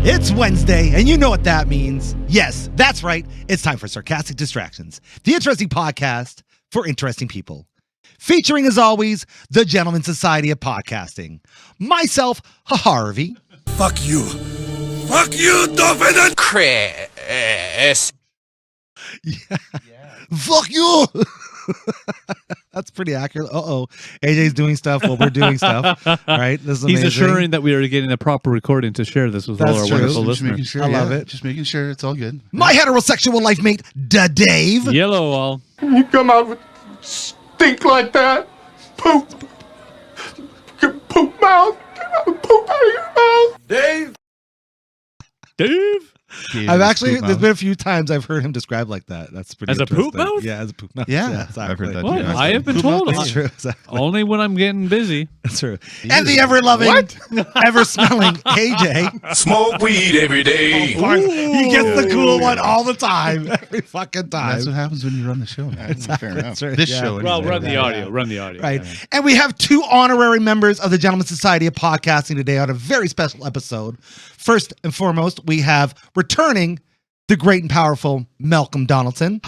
It's Wednesday, and you know what that means. Yes, that's right. It's time for Sarcastic Distractions, the interesting podcast for interesting people. Featuring, as always, the Gentleman Society of Podcasting. Myself, Harvey. Fuck you. Fuck you, Dolphin. Chris. Yeah. Fuck you. That's pretty accurate. AJ's doing stuff while we're doing stuff. All right, this is amazing. He's assuring that we are getting a proper recording to share this with all our wonderful listeners. Sure, I love it. Just making sure it's all good. My heterosexual life mate, Dave. Yellow all. You come out with stink like that? Poop. Poop mouth. Get out of poop out of your mouth. Dave. I've actually, there's been a few times I've heard him described like that. That's pretty As a interesting. poop mouth? Yeah, as a poop mouth. Yeah, exactly. I've heard that What? too. I have been told. That's true. Exactly. Only when I'm getting busy. That's true. And the ever-loving, ever-smelling AJ. Smoke weed every day. He gets the cool one all the time. Every fucking time. That's what happens when you run the show, man. Exactly. Fair enough. That's right. This Yeah. show. Well, anyway. run the audio. Run the audio. Right. Yeah. And we have two honorary members of the Gentleman Society of Podcasting today on a very special episode. First and foremost, we have returning the great and powerful Malcolm Donaldson.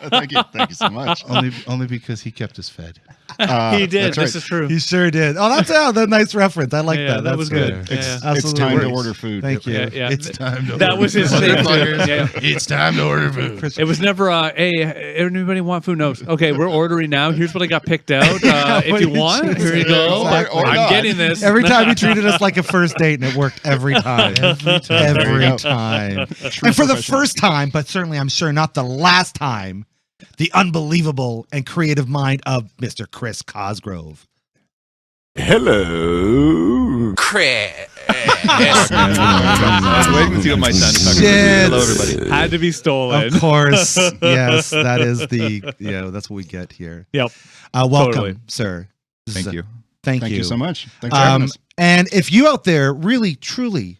Thank you so much. Only because he kept us fed. He did. That's right. This is true. He sure did. Oh, that's a nice reference. I like Yeah, that. that That's was good. It's Absolutely time to works. order food. Thank you. Yeah. It's time to That order was his food. thing. Motherfuckers, Yeah. It's time to order food. It was never, hey, anybody want food? No. Okay, we're ordering now. Here's what I got picked out. If you want, here you go. Exactly. Or I'm not. getting this. Every time he treated us like a first date, and it worked every time. Every There you go. time. And for the first time, but certainly I'm sure not the last time, the unbelievable and creative mind of Mr. Chris Cosgrove. Hello. Chris. I was waiting to see what my son talking Shit. about. Hello, everybody. Had to be stolen. Of course. Yes, that is that's what we get here. Yep. Welcome, Totally. sir. Thank you. Thank Thank you you so much. Thanks for having us. And if you out there really, truly,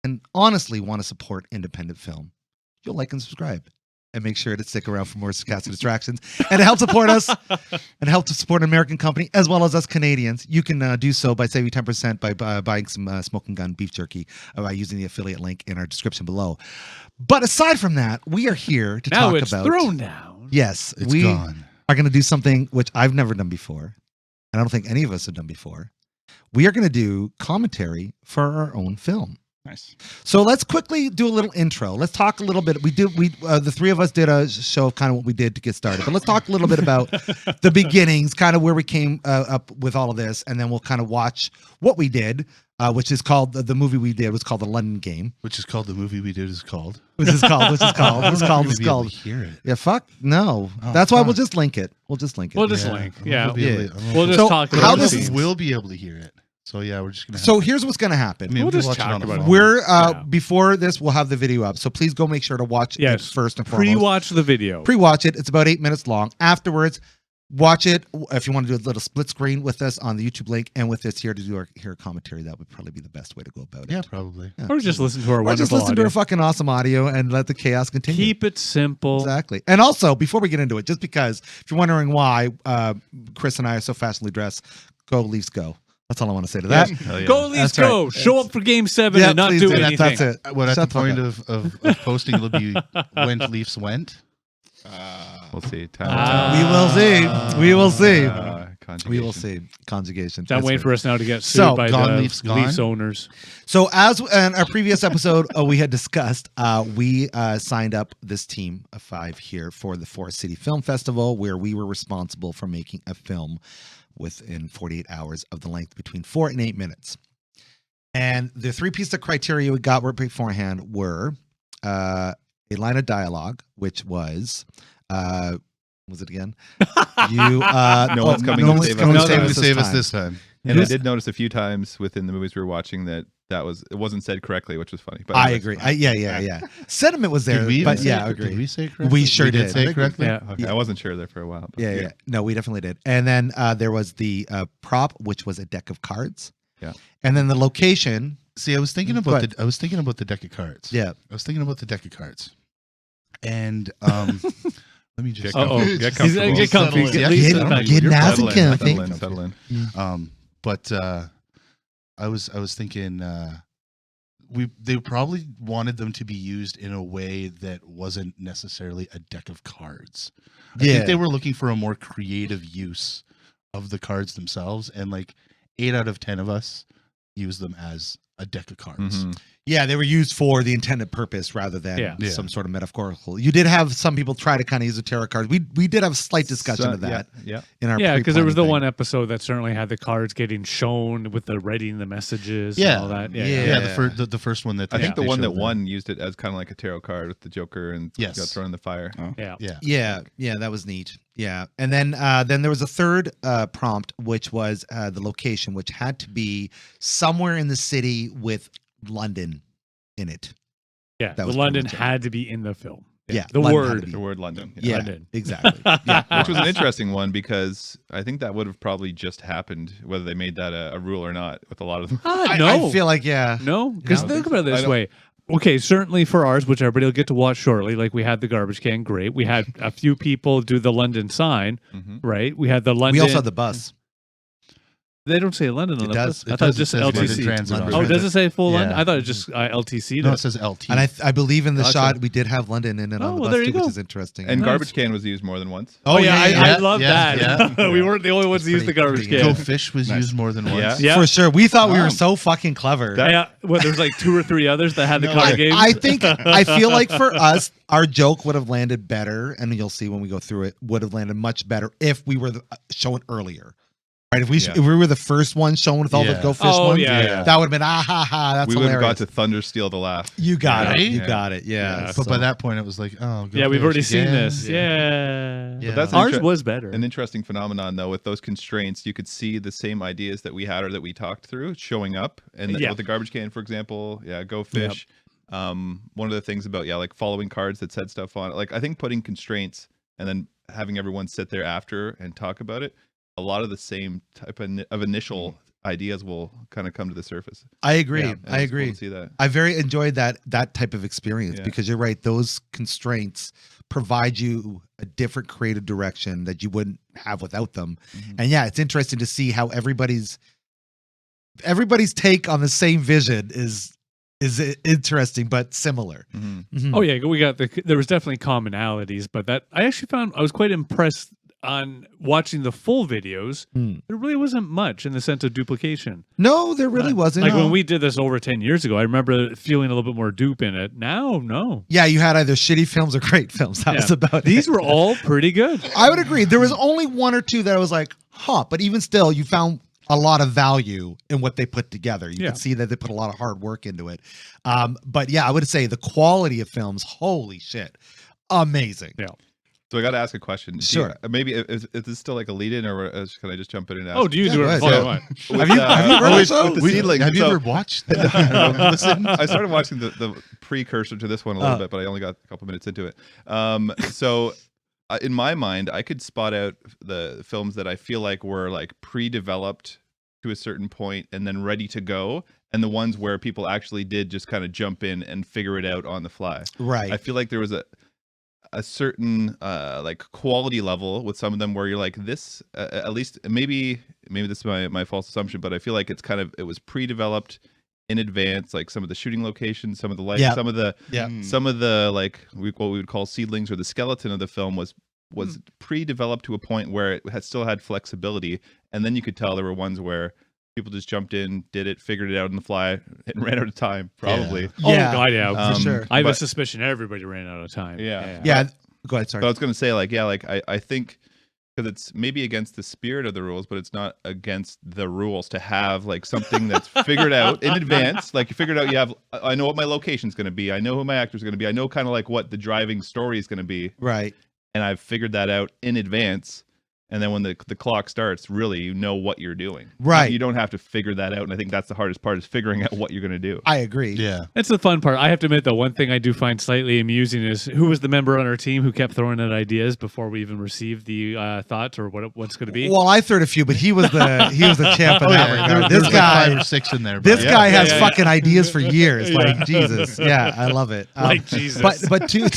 and honestly want to support independent film, you'll like and subscribe. And make sure to stick around for more Sarcastic Distractions. And to help support us and help to support an American company as well as us Canadians, you can do so by saving 10% by buying some Smoking Gun beef jerky by using the affiliate link in our description below. But aside from that, we are here to Now talk it's about... thrown down. Yes, It's we gone. are going to do something which I've never done before. And I don't think any of us have done before. We are going to do commentary for our own film. Nice. So let's quickly do a little intro. Let's talk a little bit. The three of us did a show of kind of what we did to get started, but let's talk a little bit about the beginnings, kind of where we came up with all of this, and then we'll kind of watch what we did, which is called the movie we did was called The London Game. Which is called the movie we did is called. Which is called. It's called. Hear it. Yeah, fuck no. Oh, That's why fuck. we'll just link it. We'll just link it. We'll just Yeah. link. I'm Yeah. gonna be able to- We'll just So talk how about this the is- scenes. We'll be able to hear it. So yeah, we're just gonna. So here's what's going to happen. I mean, We'll we can just watch it talk on the about it. phone. We're Yeah. before this, we'll have the video up. So please go make sure to watch it Yes. first and foremost. Pre-watch the video. Pre-watch it. It's about 8 minutes long. Afterwards, watch it. If you want to do a little split screen with us on the YouTube link and with us here to do our commentary, that would probably be the best way to go about it. Yeah, probably. Yeah. Or just listen to our Or wonderful just listen to audio. our fucking awesome audio and let the chaos continue. Keep it simple. Exactly. And also, before we get into it, just because if you're wondering why Chris and I are so fashionably dressed, go Leafs go. That's all I want to say to that. Hell yeah. Go Leafs, That's go. right. Show up for Game 7 and not please do do. anything. That's it. What at Shut the point fuck of posting it'll be when Leafs went. We'll see. We will see. We will see. Conjugation. We will see. Conjugation. I'm That's waiting right. for us now to get sued So, by gone the Leafs gone? Leafs owners. So as in our previous episode, we had discussed, we signed up this team of 5 here for the Forest City Film Festival, where we were responsible for making a film within 48 hours of the length between 4 and 8 minutes. And the 3 pieces of criteria we got beforehand were a line of dialogue, which was it again? No one's coming to save us. Save us this time. And I did notice a few times within the movies we were watching that it wasn't said correctly, which was funny. But I agree. Yeah. Sentiment was there, Did we but even say yeah, I it? agree. Did we say it correctly? We sure did. say it correctly. Yeah. Okay, I wasn't sure there for a while. But Yeah. No, we definitely did. And then there was the prop, which was a deck of cards. Yeah. And then the location. See, I was thinking Go about ahead. the deck of cards. Yeah. I was thinking about the deck of cards, and let me just Get comfy. Get He's comfortable. get comfy. Settle in. Get Get- settle back. get You're nice and settling. comfy. Settle in. But I was thinking they probably wanted them to be used in a way that wasn't necessarily a deck of cards. I think they were looking for a more creative use of the cards themselves, and like 8 out of 10 of us use them as a deck of cards. Mhm. Yeah, they were used for the intended purpose rather than Yeah. some sort of metaphorical. You did have some people try to kind of use the tarot cards. We did have a slight discussion of that Yeah. in our Yeah, because there was the pre-planning one thing. episode that certainly had the cards getting shown with the writing the messages Yeah. and all that. Yeah. Yeah, the first one that I they, think the they one that showed won used it as kind of like a tarot card with the Joker and Yes. got thrown in the fire. Yeah. Yeah, That was neat. Yeah, and then there was a third prompt, which was the location, which had to be somewhere in the city with London in it. Yeah. That The was London pretty much it. had to be in the film. Yeah, The London had word. to be. The word London. Yeah, London. exactly. Yeah, Which was an interesting one because I think that would have probably just happened whether they made that a rule or not with a lot of them. No. I feel like No, because No? think about it I this don't- way. Okay, certainly for ours, which everybody will get to watch shortly. Like we had the garbage can, great. We had a few people do the London sign, Mhm. right? We had the London. we also had the bus. They don't say London on It the does. bus. I It thought does. it just It says London LTC. Transit on Oh, it. does it say full Yeah. London? I thought it just LTC. No, it says LT. And I believe in the Gotcha. shot we did have London in it Oh, on the well, bus there you too, which go. is interesting. And Nice. garbage can was used more than once. Oh yeah, I love yeah, that. yeah. We weren't the only ones to use the pretty- garbage pretty can. Go Fish was used more than once. Yeah. Yeah. For sure, we thought we Wow. were so fucking clever. Yeah, well, there's like 2 or 3 others that had the No, card I, games. I feel like for us, our joke would have landed better, and you'll see when we go through it, would have landed much better if we were shown earlier. Right? If we were the first one shown with all the Yeah. Go Fish Oh, ones, yeah. that would have been that's we would have hilarious. got to thunder steal the laugh. You got Right? it. You Yeah. got it. Yeah. Yeah. But by that point, it was like, oh, Go Yeah, we've Fish already seen again. this. Yeah. Yeah. But that's Ours inter- was better. An interesting phenomenon, though, with those constraints, you could see the same ideas that we had or that we talked through showing up. And Yeah. with the garbage can, for example, Go Fish. One of the things about like following cards that said stuff on it, like I think putting constraints and then having everyone sit there after and talk about it, a lot of the same type of initial ideas will kind of come to the surface. I agree. And I it's cool agree. to see that. I very enjoyed that type of experience Yeah. because you're right. Those constraints provide you a different creative direction that you wouldn't have without them. Mhm. And yeah, it's interesting to see how everybody's take on the same vision is interesting but similar. Mhm. Mhm. Oh yeah, we got there was definitely commonalities, but that I actually found I was quite impressed on watching the full videos. Hmm. There really wasn't much in the sense of duplication. No, there really wasn't. Like no. when we did this over 10 years ago, I remember feeling a little bit more dupe in it. Now, no. Yeah, you had either shitty films or great films. That Yeah. was about These it. were all pretty good. I would agree. There was only 1 or 2 that I was like, huh. But even still, you found a lot of value in what they put together. You Yeah. could see that they put a lot of hard work into it. But yeah, I would say the quality of films, holy shit, amazing. Yeah. So I got to ask a question. Sure. Maybe is this still like a lead in, or can I just jump in and ask? Oh, do you Yeah, do go it? ahead. Fine, So- fine. With, Have you heard with- of those? with the seedling. Have you So- ever watched? Listen, I started watching the precursor to this one a little bit, but I only got a couple minutes into it. So in my mind, I could spot out the films that I feel like were like pre-developed to a certain point and then ready to go, and the ones where people actually did just kind of jump in and figure it out on the fly. Right. I feel like there was a certain like quality level with some of them where you're like this at least maybe this is my false assumption, but I feel like it was pre-developed in advance, like some of the shooting locations, some of the lighting, Yeah. some of the Yeah. some of the like what we would call seedlings, or the skeleton of the film was pre-developed to a point where it still had flexibility, and then you could tell there were ones where people just jumped in, did it, figured it out on the fly, and ran out of time. Probably. Oh, Yeah. God, yeah. For sure. I have a but- suspicion everybody ran out of time. Yeah. Yeah. Go ahead. But I Sorry. was going to say, like, I think because it's maybe against the spirit of the rules, but it's not against the rules to have like something that's figured out in advance. Like you figured out, I know what my location's going to be. I know who my actor's going to be. I know kind of like what the driving story is going to be. Right. And I've figured that out in advance. And then when the clock starts, really, you know what you're doing. Right. You don't have to figure that out. And I think that's the hardest part is figuring out what you're going to do. I agree. Yeah. That's the fun part. I have to admit, though, one thing I do find slightly amusing is who was the member on our team who kept throwing out ideas before we even received the thoughts or what's going to be. Well, I threw a few, but he was the champ in Oh, that yeah. regard. There's This like guy, 5 or 6 in there. this but guy yeah. has Yeah. fucking ideas for years. Like Jesus, yeah, I love it. Like Jesus. but to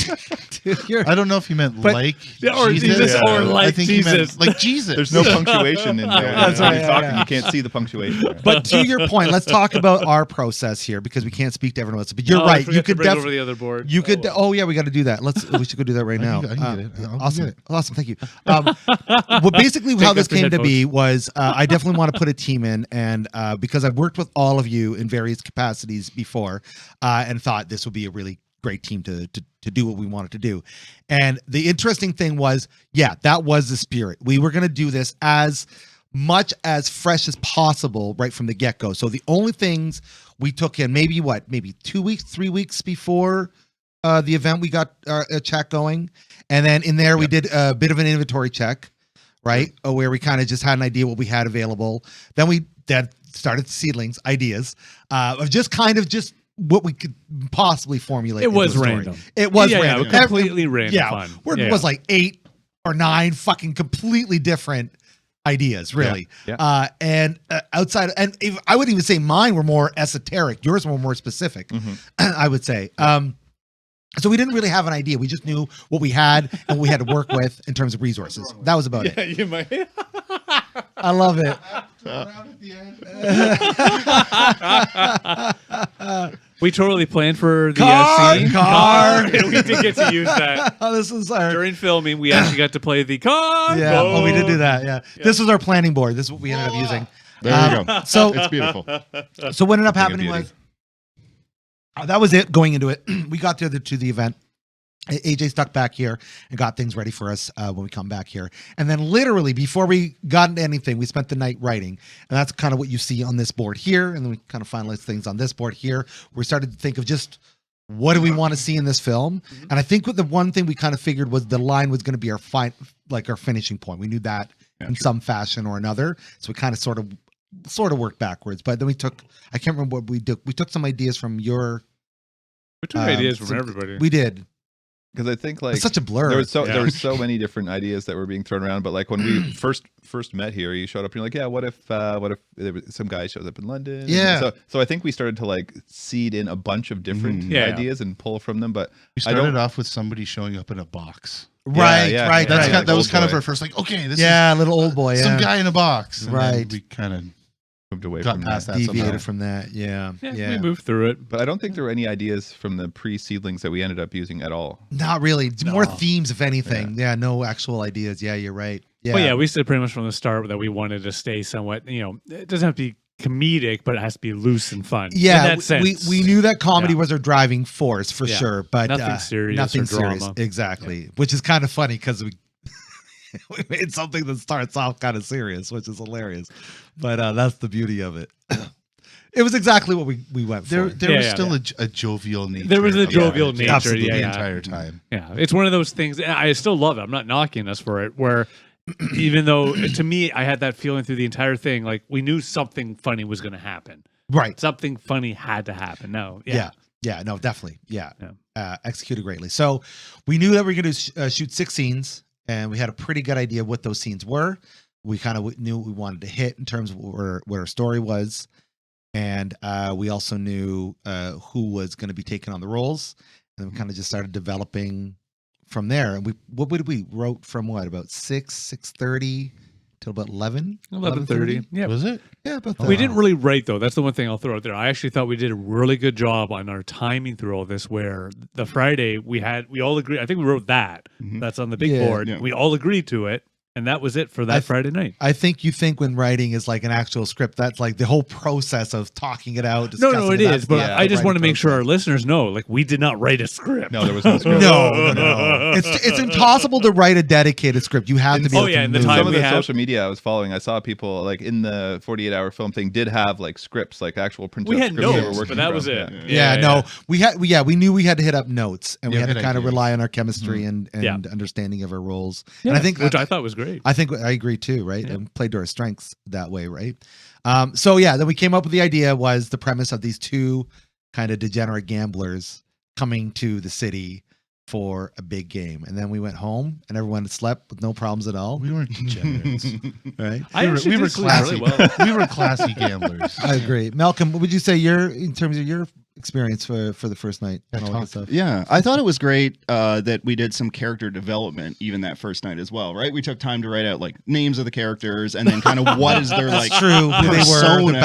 your, I don't know if you meant But- like or Jesus Yeah. or like I think Jesus. he meant like Jesus. There's no punctuation in there. That's When right, you're talking, yeah. you can't see the punctuation. but to your point, let's talk about our process here because we can't speak to everyone else. But you're Oh, I right. forgot You to could bring over definitely. the other board. You could. well. Oh yeah, we got to do that. We should go do that right now. I can get it. I'll Awesome, get it. awesome. Thank you. Well, basically, how Take this up your came to headphones. be was I definitely want to put a team in, and because I've worked with all of you in various capacities before, and thought this would be a really great team to do what we wanted to do. And the interesting thing was, yeah, that was the spirit. We were going to do this as much as fresh as possible right from the get-go. So the only things we took in, maybe 2 weeks, 3 weeks before the event, we got a check going. And then in there, we did a bit of an inventory check, right? Where we kind of just had an idea what we had available. Then we started seedlings, ideas of just what we could possibly formulate. It into was a story. random. It was Yeah, random. completely random Yeah, fun. it was like 8 or 9 fucking completely different ideas, really. Yeah. And outside, and I would even say mine were more esoteric. Yours were more specific, I would say. So we didn't really have an idea. We just knew what we had and what we had to work with in terms of resources. That was about it. You might. I love it. We totally planned for the Car, scene. car. And we did get to use that. Oh, this is our. During filming, we actually got to play the car. Yeah, oh, we did do that. Yeah. This was our planning board. This is what we ended up using. There you go. So, It's beautiful. so what ended up Thing of happening beauty. was that was it going into it. We got to the event. AJ stuck back here and got things ready for us when we come back here. And then literally before we got into anything, we spent the night writing. And that's kind of what you see on this board here. And then we kind of finalized things on this board here. We started to think of just what do we want to see in this film? And I think what the one thing we kind of figured was the line was going to be our our finishing point. We knew that in some fashion or another. So we kind of sort of worked backwards. But then I can't remember what we did. We took some ideas from your We took ideas from some- everybody. We did. Because I think like It's such a blur. there were so many different ideas that were being thrown around. But like when we first met here, you showed up and you're like, yeah, what if there was some guy shows up in London? And Yeah. So I think we started to like seed in a bunch of different Yeah. ideas and pull from them. But We started off with somebody showing up in a box. Right, yeah, right, yeah. right. That was old kind of boy. our first, like, okay, this Yeah, little old boy. is Yeah. some guy in a box. And then Right. we kind of moved away got from past that. that. Deviated somehow. from that. Yeah, Yeah, we moved through it. But I don't think there were any ideas from the pre-seedlings that we ended up using at all. Not really. More themes, if anything. Yeah, no actual ideas. Yeah, you're right. Yeah. Well, yeah, we said pretty much from the start that we wanted to stay somewhat, it doesn't have to be comedic, but it has to be loose and fun. Yeah, in that sense. we knew that comedy Yeah. was our driving force for Yeah. sure, but Nothing serious nothing or serious. drama. Exactly, which is kind of funny because we we made something that starts off kind of serious, which is hilarious. But that's the beauty of it. It was exactly what we went for. There was still a jovial nature. There was a about jovial it, nature, Absolutely. the yeah. entire time. Yeah, it's one of those things. And I still love it. I'm not knocking us for it. Where even though to me, I had that feeling through the entire thing, like we knew something funny was going to happen. Right. Something funny had to happen. No. Yeah. Yeah. No, definitely. Yeah. Yeah. Executed greatly. So we knew that we were going to shoot 6 scenes, and we had a pretty good idea of what those scenes were. We kind of knew what we wanted to hit in terms of what our story was. And we also knew who was going to be taking on the roles. And we kind of just started developing from there. And we wrote from about 6:30 till about 11:30. Yeah. Was it? Yeah, about We didn't really write though. That's the one thing I'll throw out there. I actually thought we did a really good job on our timing through all this. Where the Friday we all agreed. I think we wrote that. That's on the big Yeah. board. Yeah. We all agreed to it, and that was it for that Friday night. I think you think when writing is like an actual script, that's like the whole process of talking it out. No, discussing it that's is. But the I just want to writing make sure our process. listeners know, like we did not write a script. No, there was no script. No. It's impossible to write a dedicated script. You have to be. Oh, able yeah, to in the move. time Some of we the have- social media I was following, I saw people like in the 48-hour film thing did have like scripts, like actual printed We had scripts they were notes, working but that from. was it. Yeah. Yeah, no, we knew we had to hit up notes, and we Yeah, had to good kind of ideas. rely on our chemistry and Yeah. understanding of our roles. Yeah, And I think which I thought was great. great. I think I agree too, right? Yeah. And played to our strengths that way, right? So yeah, then we came up with the idea was the premise of these two kind of degenerate gamblers coming to the city for a big game. And then we went home and everyone slept with no problems at all. We weren't degenerates. Right? I actually we were did sleep classy. really well. We were classy gamblers. I agree. Malcolm, what would you say in terms of your experience for the first night and all that stuff? Yeah, I thought it was great that we did some character development even that first night as well, right? We took time to write out like names of the characters and then kind of what is their like True, who they were, persona the going to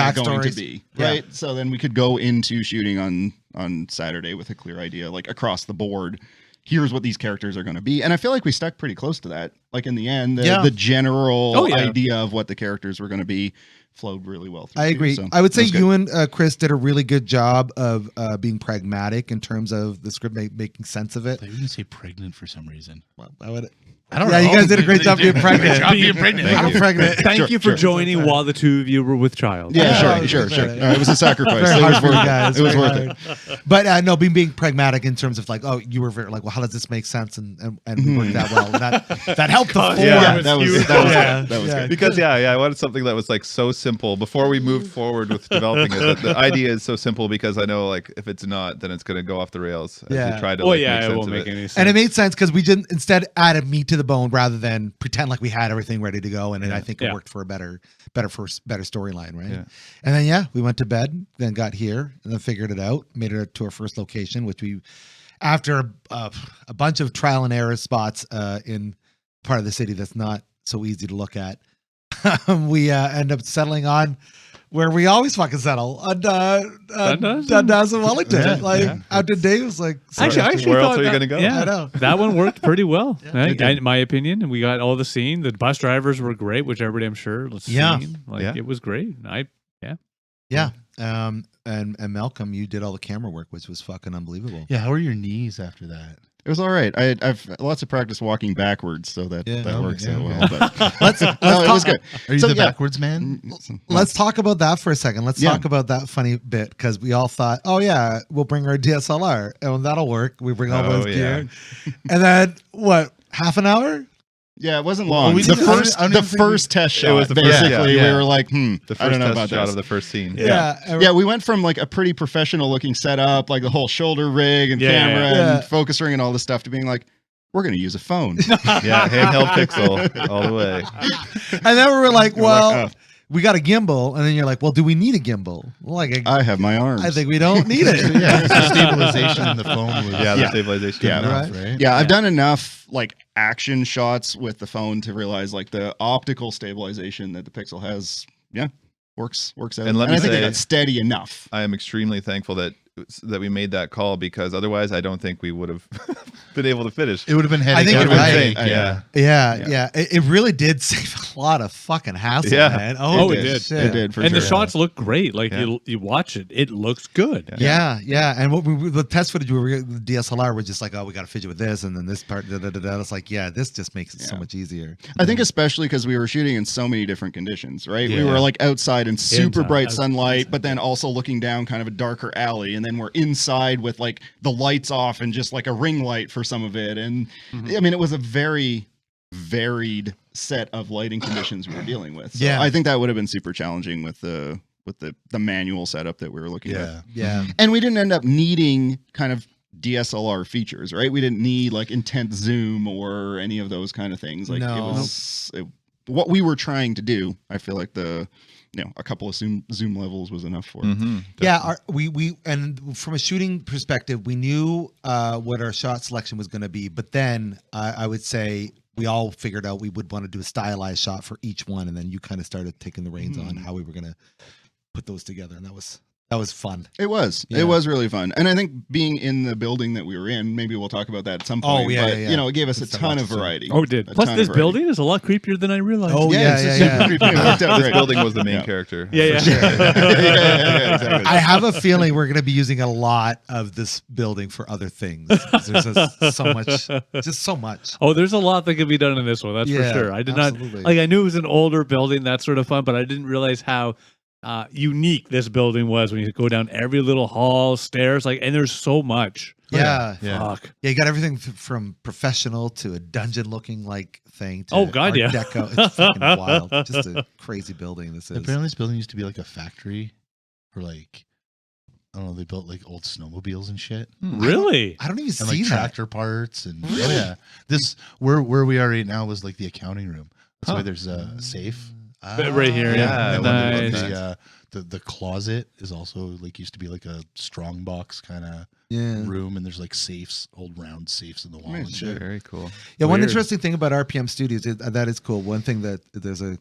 backstories. be, Yeah. right? So then we could go into shooting on Saturday with a clear idea, like across the board. Here's what these characters are going to be, and I feel like we stuck pretty close to that. Like in the end, the general idea of what the characters were going to be flowed really well through. I agree. So I would say that was you and Chris did a really good job of being pragmatic in terms of the script making sense of it. They were going to say pregnant for some reason. Well, I would. I don't Yeah, know. you guys did a great job being pregnant. Being pregnant. I'm pregnant. Thank you for joining while the two of you were with child. Yeah, Yeah, sure. yeah. It was a sacrifice. Very It hard was for you worth guys. it. It was very worth it. hard. But no, being pragmatic in terms of like, oh, you were very like, well, how does this make sense? And we worked that well. And that helped the form. Yeah, that was Yeah, that was yeah. good. Because I wanted something that was like so simple before we moved forward with developing it. The idea is so simple because I know like if it's not, then it's going to go off the rails. As Yeah. you try to, Oh like, yeah, make it sense won't of make any sense. And it made sense because we didn't instead added meat to the bone rather than pretend like we had everything ready to go. And I think it Yeah. worked for a better storyline, right? Yeah. And then we went to bed, then got here, and then figured it out, made it to our first location, which we, after a bunch of trial and error spots in part of the city that's not so easy to look at, we end up settling on where we always fucking settle on Dundas and Wellington. After Dave was like, Actually, I actually Where else thought are you that- gonna go? Yeah, I know. that one worked pretty well. it did. In my opinion, and we got all the scene. The bus drivers were great, which everybody I'm sure was Yeah. seen. Like Yeah. it was great. Yeah. And Malcolm, you did all the camera work, which was fucking unbelievable. Yeah, how are your knees after that? It was all right. I've lots of practice walking backwards, so that works out well. But Let's no, it was good. Are you So, the yeah. backwards man? Let's talk about that for a second. Let's Yeah. talk about that funny bit because we all thought, oh yeah, we'll bring our DSLR and that'll work. We bring all Oh, those yeah. gear, and then what? Half an hour? Yeah, it wasn't long. we The didn't- I first don't the even think first test shot. was the first- basically, yeah. we were like, The I first don't know test about shot this. of the first scene. Yeah, we went from like a pretty professional looking setup, like the whole shoulder rig and Yeah, camera yeah. and focus ring and all this stuff, to being like, we're going to use a phone. Yeah, handheld pixel all the way. And then we were like, We're well, like, we got a gimbal, and then you're like, well, do we need a gimbal? Like, I have my arms. I think we don't need it. Yeah, the stabilization in the phone was Yeah, the stabilization. Yeah. enough, right? Yeah, I've done enough like action shots with the phone to realize like the optical stabilization that the Pixel has, works out. And let me I think say- it got steady enough. I am extremely thankful that we made that call because otherwise I don't think we would have been able to finish. It would have been headache. I think It you're would've right. been Yeah. Yeah. It really did save a lot of fucking hassle, Yeah. man. Oh, it did. did. shit. It did for And the sure. shots look great. Like Yeah. you watch it, it looks good. Yeah. And what the test footage we were getting with the DSLR was just like, oh, we got to fidget with this, and then this part. It's like, yeah, this just makes it so Yeah. much easier. I think especially because we were shooting in so many different conditions, right? We Yeah. were like outside in super Inside, bright outside, sunlight, but then also looking down kind of a darker alley, and then we're inside with like the lights off and just like a ring light for some of it. And I mean, it was a very varied set of lighting conditions we were dealing with. So Yeah. I think that would have been super challenging with the manual setup that we were looking at. Yeah. Yeah. And we didn't end up needing kind of DSLR features, right? We didn't need like intense zoom or any of those kind of things. Like No. it was what we were trying to do. I feel like a couple of zoom levels was enough for it. Mhm. Yeah, we and from a shooting perspective, we knew what our shot selection was going to be, but then I would say we all figured out we would want to do a stylized shot for each one, and then you kind of started taking the reins on how we were going to put those together, and that was fun. It was. Yeah. It was really fun. And I think being in the building that we were in, maybe we'll talk about that at some point. Oh, yeah, but, yeah. you know, it gave us Let's a talk ton about of this soon. variety. Oh, it did. A Plus, ton this of variety. building is a lot creepier than I realized. Oh, Yeah, yeah, it's yeah, super yeah. creepy. It worked out This great. building was the main Yeah. character. Yeah, for yeah. sure. Yeah, exactly. I have a feeling we're going to be using a lot of this building for other things. There's just so much. Oh, there's a lot that could be done in this one. That's Yeah, for sure. I did absolutely. not like. I knew it was an older building, that sort of fun, but I didn't realize how unique this building was when you go down every little hall, stairs, and there's so much. Yeah. Fuck. Yeah, you got everything from professional to a dungeon-looking thing. To Oh, God, Art yeah. Deco. It's fucking wild. Just a crazy building. This is. Apparently, this building used to be like a factory for I don't know. They built old snowmobiles and shit, Really? I don't even and see that. tractor parts, and this where we are right now was the accounting room. That's why there's a safe. Right here, yeah. And then Nice. the closet is also used to be a strong box kind of Yeah. room, and there's safes, old round safes in the wall and shit. Very cool. Yeah, one Weird. interesting thing about RPM Studios that is cool. One thing that there's a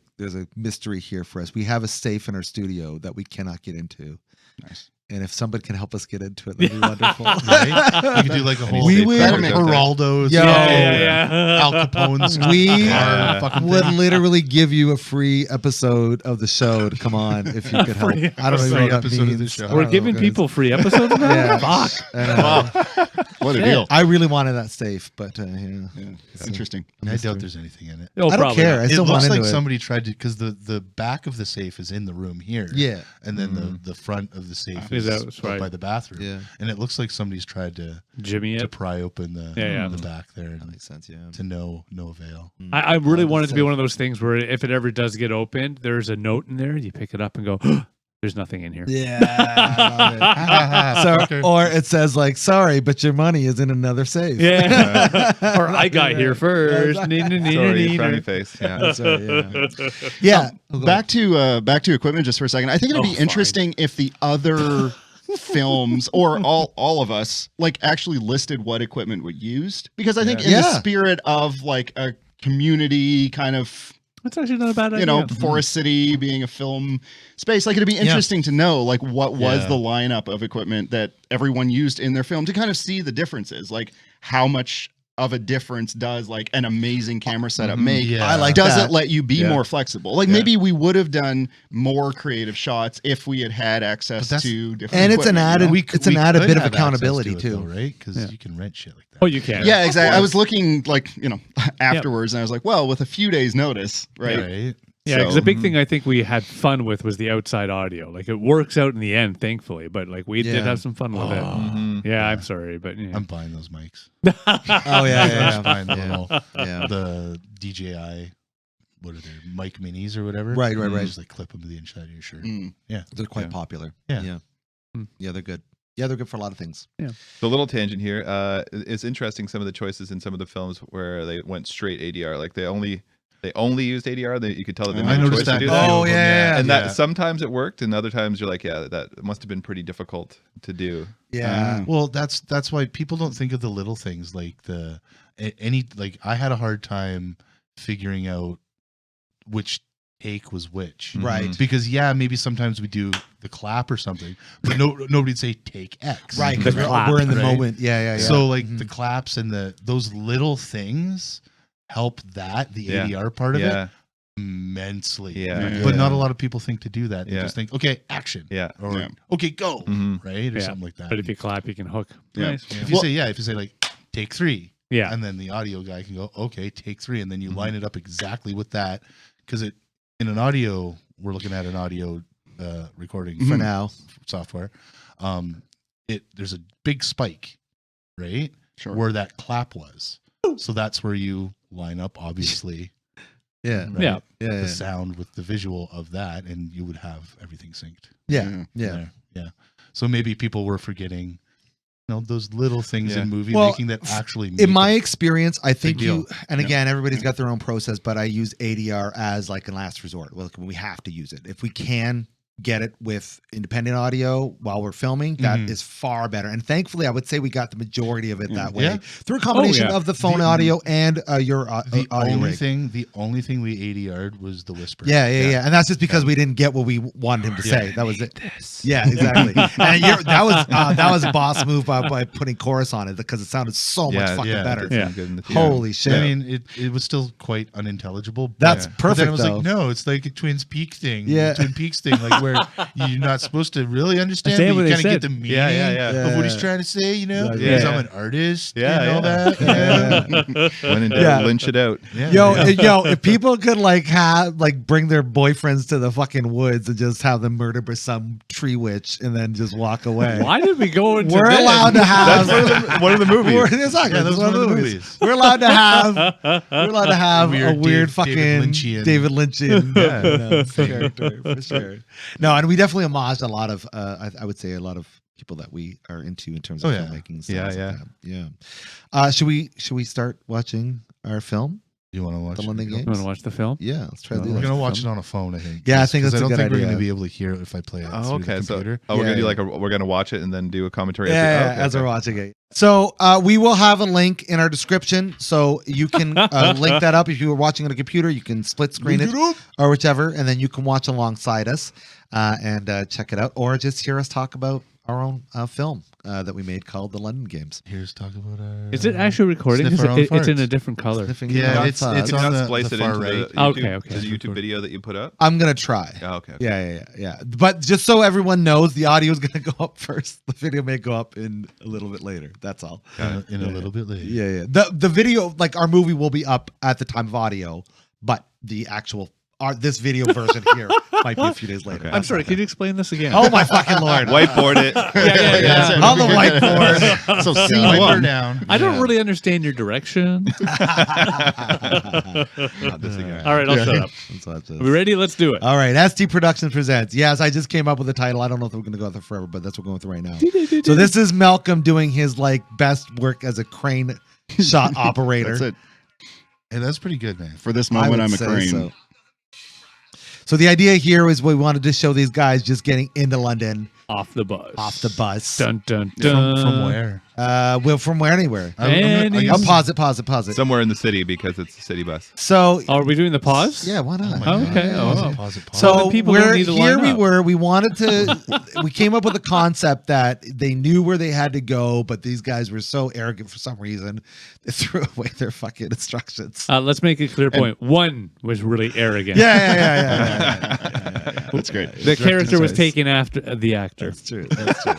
mystery here for us. We have a safe in our studio that we cannot get into. Nice. And if somebody can help us get into it, that'd be wonderful. Right? You could do a whole We would- Geraldo's, Yo. Al Capone's. We fucking would thing. literally give you a free episode of the show to come on if you could help. Free I don't know free what that episode of the means. show. I don't We're know, giving guys. people free episodes now? Yeah. Fuck. I know. What a Shit. deal. I really wanted that safe, but Yeah, it's interesting. I doubt there's anything in it. No, I don't probably care. not. I It still want looks into like it. somebody tried to, because the back of the safe is in the room here. Yeah. And then the front of the safe Is is that up right? by the bathroom. Yeah. And it looks like somebody's tried to Jimmy it. pry open the Yeah. the back there, That and makes sense. Yeah. to no avail. I really want it to be safe. one of those things where if it ever does get opened, there's a note in there. You pick it up and go, there's nothing in here. Yeah. I love it. So, or it says sorry, but your money is in another safe. Yeah. Or I got here first. Sorry, frowny face. Yeah. That's right, yeah. Yeah. Back to equipment just for a second. I think it'd be fine. interesting if the other films or all of us actually listed what equipment we used, because I think in the Yeah. spirit of a community kind of That's actually not a bad idea. Forest City being a film space, it'd be interesting to know what was the lineup of equipment that everyone used in their film, to kind of see the differences, how much of a difference does an amazing camera setup make? Yeah. I like Does that. it let you be Yeah. more flexible? Maybe we would have done more creative shots if we had access But that's- to different And it's an equipment, added, you know? it's an added could bit of have access accountability to it, too. though, right? Because Yeah. you can rent shit like that. Oh, you can. Yeah, exactly. I was looking afterwards, and I was like, well, with a few days notice, right? Right. Yeah, because So- the big thing I think we had fun with was the outside audio. It works out in the end, thankfully, but we did Yeah. have some fun with it. Mhm. Yeah, I'm sorry, but yeah. I'm buying those mics. Oh yeah, I'm buying the little yeah. the DJI, what are they, mic minis or whatever? Right, right, right. Just clip them to the inside of your shirt. Mm. They're quite Yeah. popular. Yeah. Yeah. Hmm. Yeah, they're good. Yeah, they're good for a lot of things. The little tangent here. It's interesting, some of the choices in some of the films where they went straight ADR. They only used ADR. You could tell that they I made a noticed choice to that. do that. Oh, yeah. And that sometimes it worked, and other times you're like, yeah, that must have been pretty difficult to do. Yeah. Well, that's why people don't think of the little things, I had a hard time figuring out which take was which. Right. Because maybe sometimes we do the clap or something, but nobody'd say take X. Right. The Because we're, clap, we're in the right? moment. Yeah. So Mhm. the claps and those little things help the Yeah. ADR part of Yeah. it immensely. Yeah. But not a lot of people think to do that. They Yeah. just think, okay, action. Yeah. Or Yeah. okay, go. Mhm. Right? Or Yeah. something like that. But if you clap, you can hook. Yeah. Nice. If you say take 3. Yeah. And then the audio guy can go, okay, take 3, and then you Mhm. line it up exactly with that, because in an audio, we're looking at an audio recording For now. software. There's a big spike, right, Sure. where that clap was. So that's where you line up, obviously, Yeah. right, Yeah. Yeah. the sound with the visual of that, and you would have everything synced. Yeah. Yeah. there. Yeah. So maybe people were forgetting, those little things Yeah. in movie Well, making that actually. In my make experience, I think Big deal. you, and Yeah. again, everybody's got their own process, but I use ADR as a last resort. Well, we have to use it. If we can get it with independent audio while we're filming, that is far better. And thankfully, I would say we got the majority of it that way Yeah. through a combination yeah. of the phone The- audio and your the audio only rig. thing we ADR'd was the whisper. Yeah, and that's just because we didn't get what we wanted him to say. That was it. This. Yeah, exactly. And that was a boss move by putting chorus on it, because it sounded so much fucking yeah, better. It sounded good in the theater. Holy shit! I mean, it was still quite unintelligible. That's but perfect, then I was though. like, no, it's like a Twin Peaks thing. Yeah. Twin Peaks thing, like where you're not supposed to really understand, Understand but what you they kind of get said. the meaning Yeah. of what he's trying to say, Exactly. because Yeah. I'm an artist Yeah, and all yeah. that. When in doubt, Yeah. lynch it out. Yo, if people could bring their boyfriends to the fucking woods and just have them murder by some tree witch and then just walk away. Why did we go into We're this? allowed to have One of the movies. Exactly, Yeah, that was it's one of the movies. We're allowed to have a weird David fucking Lynchian. David Lynchian character for sure. No, and we definitely homaged a lot of I would say a lot of people that we are into in terms of Oh, yeah. filmmaking. and Yeah, stuff like that. Should we start watching our film, You want to watch The London it? Games? You want to watch the film? Yeah, let's try to do We're that. gonna watch it on a phone, I think. Yeah, I think that's I a don't good think we're idea. gonna be able to hear it if I play it Oh, through okay. the So, computer. we're gonna do Yeah. we're gonna watch it and then do a commentary. Yeah, Okay, as we're okay. watching it. So we will have a link in our description, so you can link that up. If you were watching on a computer, you can split screen it or whichever, and then you can watch alongside us and check it out, or just hear us talk about our own film that we made called The London Games. Here's talk about our. Is it actually recording? Sniff 'Cause our own it's in farts. a different color. Sniffing Yeah, your it's thoughts. Did you on not the splice it far into right. the YouTube, Okay. the YouTube video that you put up? I'm gonna try. Oh, okay. Yeah. But just so everyone knows, the audio is gonna go up first. The video may go up in a little bit later. That's all. in a little bit later. Yeah. The video, like our movie, will be up at the time of audio, but the actual this video version here might be a few days later. Okay. I'm sorry. Can you explain this again? Oh my fucking lord! Whiteboard it. Yeah. On the whiteboard. So scene Wipe her one. down. I don't really understand your direction. Not this again. All right, I'll shut up. Let's watch this. Are we ready? Let's do it. All right, ST Productions presents. Yes, I just came up with the title. I don't know if we're going to go with it forever, but that's what we're going with right now. So this is Malcolm doing his best work as a crane shot operator. That's it. Hey, that's pretty good, man. For this I moment, would I'm a say crane. So the idea here is we wanted to show these guys just getting into London Off the bus. off the bus. Dun dun dun. From where? Well, from where anywhere. Any- I'll pause it. Somewhere in the city because it's a city bus. So Oh, are we doing the pause? yeah, why not? Oh, okay. Pause Oh. it, pause it, pause So it. the people don't we're need to here. line up. We wanted to. We came up with a concept that they knew where they had to go, but these guys were so arrogant for some reason they threw away their fucking instructions. Let's make a clear point. One was really arrogant. Yeah. That's great. The character was taken after the actor. That's true. That's true.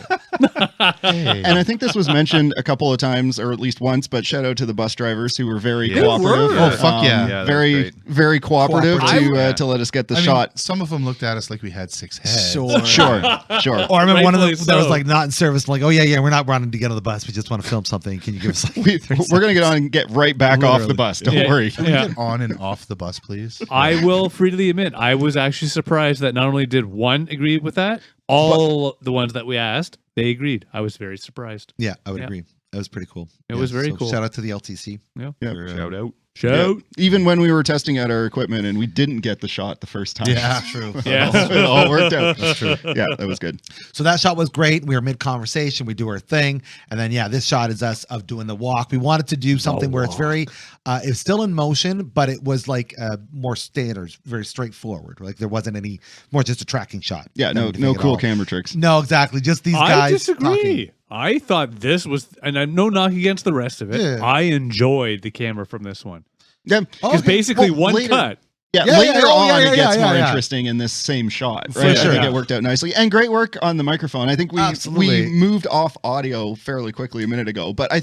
And I think this was mentioned a couple of times, or at least once, but shout out to the bus drivers who were very Yeah. cooperative. They were. Oh, fuck yeah. Yeah, that was very, great. very cooperative Cooperative. to let us get the I mean, shot. some of them looked at us like we had 6 heads. Sure. Sure. Or I remember one of them Rightfully that was so. like not in service. Like, oh yeah, we're not running to get on the bus. We just want to film something. Can you give us like? We're going to get on and get right back off the Literally. bus. Don't Yeah. worry. Can we Yeah. get on and off the bus, please? I will freely admit, I was actually surprised that not only did one agree with that, all the ones that we asked, they agreed. I was very surprised. Yeah, I would Yeah. agree. That was pretty cool. It was very cool. Shout out to the LTC. Yeah. Yeah. for, Shout out. Shout. Even when we were testing out our equipment and we didn't get the shot the first time. Yeah, true. Yeah. It all worked out. That's true. Yeah, that was good. So that shot was great. We were mid conversation. We do our thing, and then this shot is us of doing the walk. We wanted to do something where it's very, it's still in motion, but it was like more standard, very straightforward. Like there wasn't any more, just a tracking shot. Yeah, Not no anything at cool all. camera tricks. No, exactly. Just these I guys. disagree. talking. I thought this was, and I'm no knock against the rest of it. Yeah. I enjoyed the camera from this one. Yeah, Oh, Because okay. basically Well, one later- cut. Yeah, Yeah, later yeah, oh, on yeah, it gets yeah, more yeah. interesting in this same shot. For Right? sure. I think Yeah. it worked out nicely. And great work on the microphone. I think we Absolutely. moved off audio fairly quickly a minute ago. But I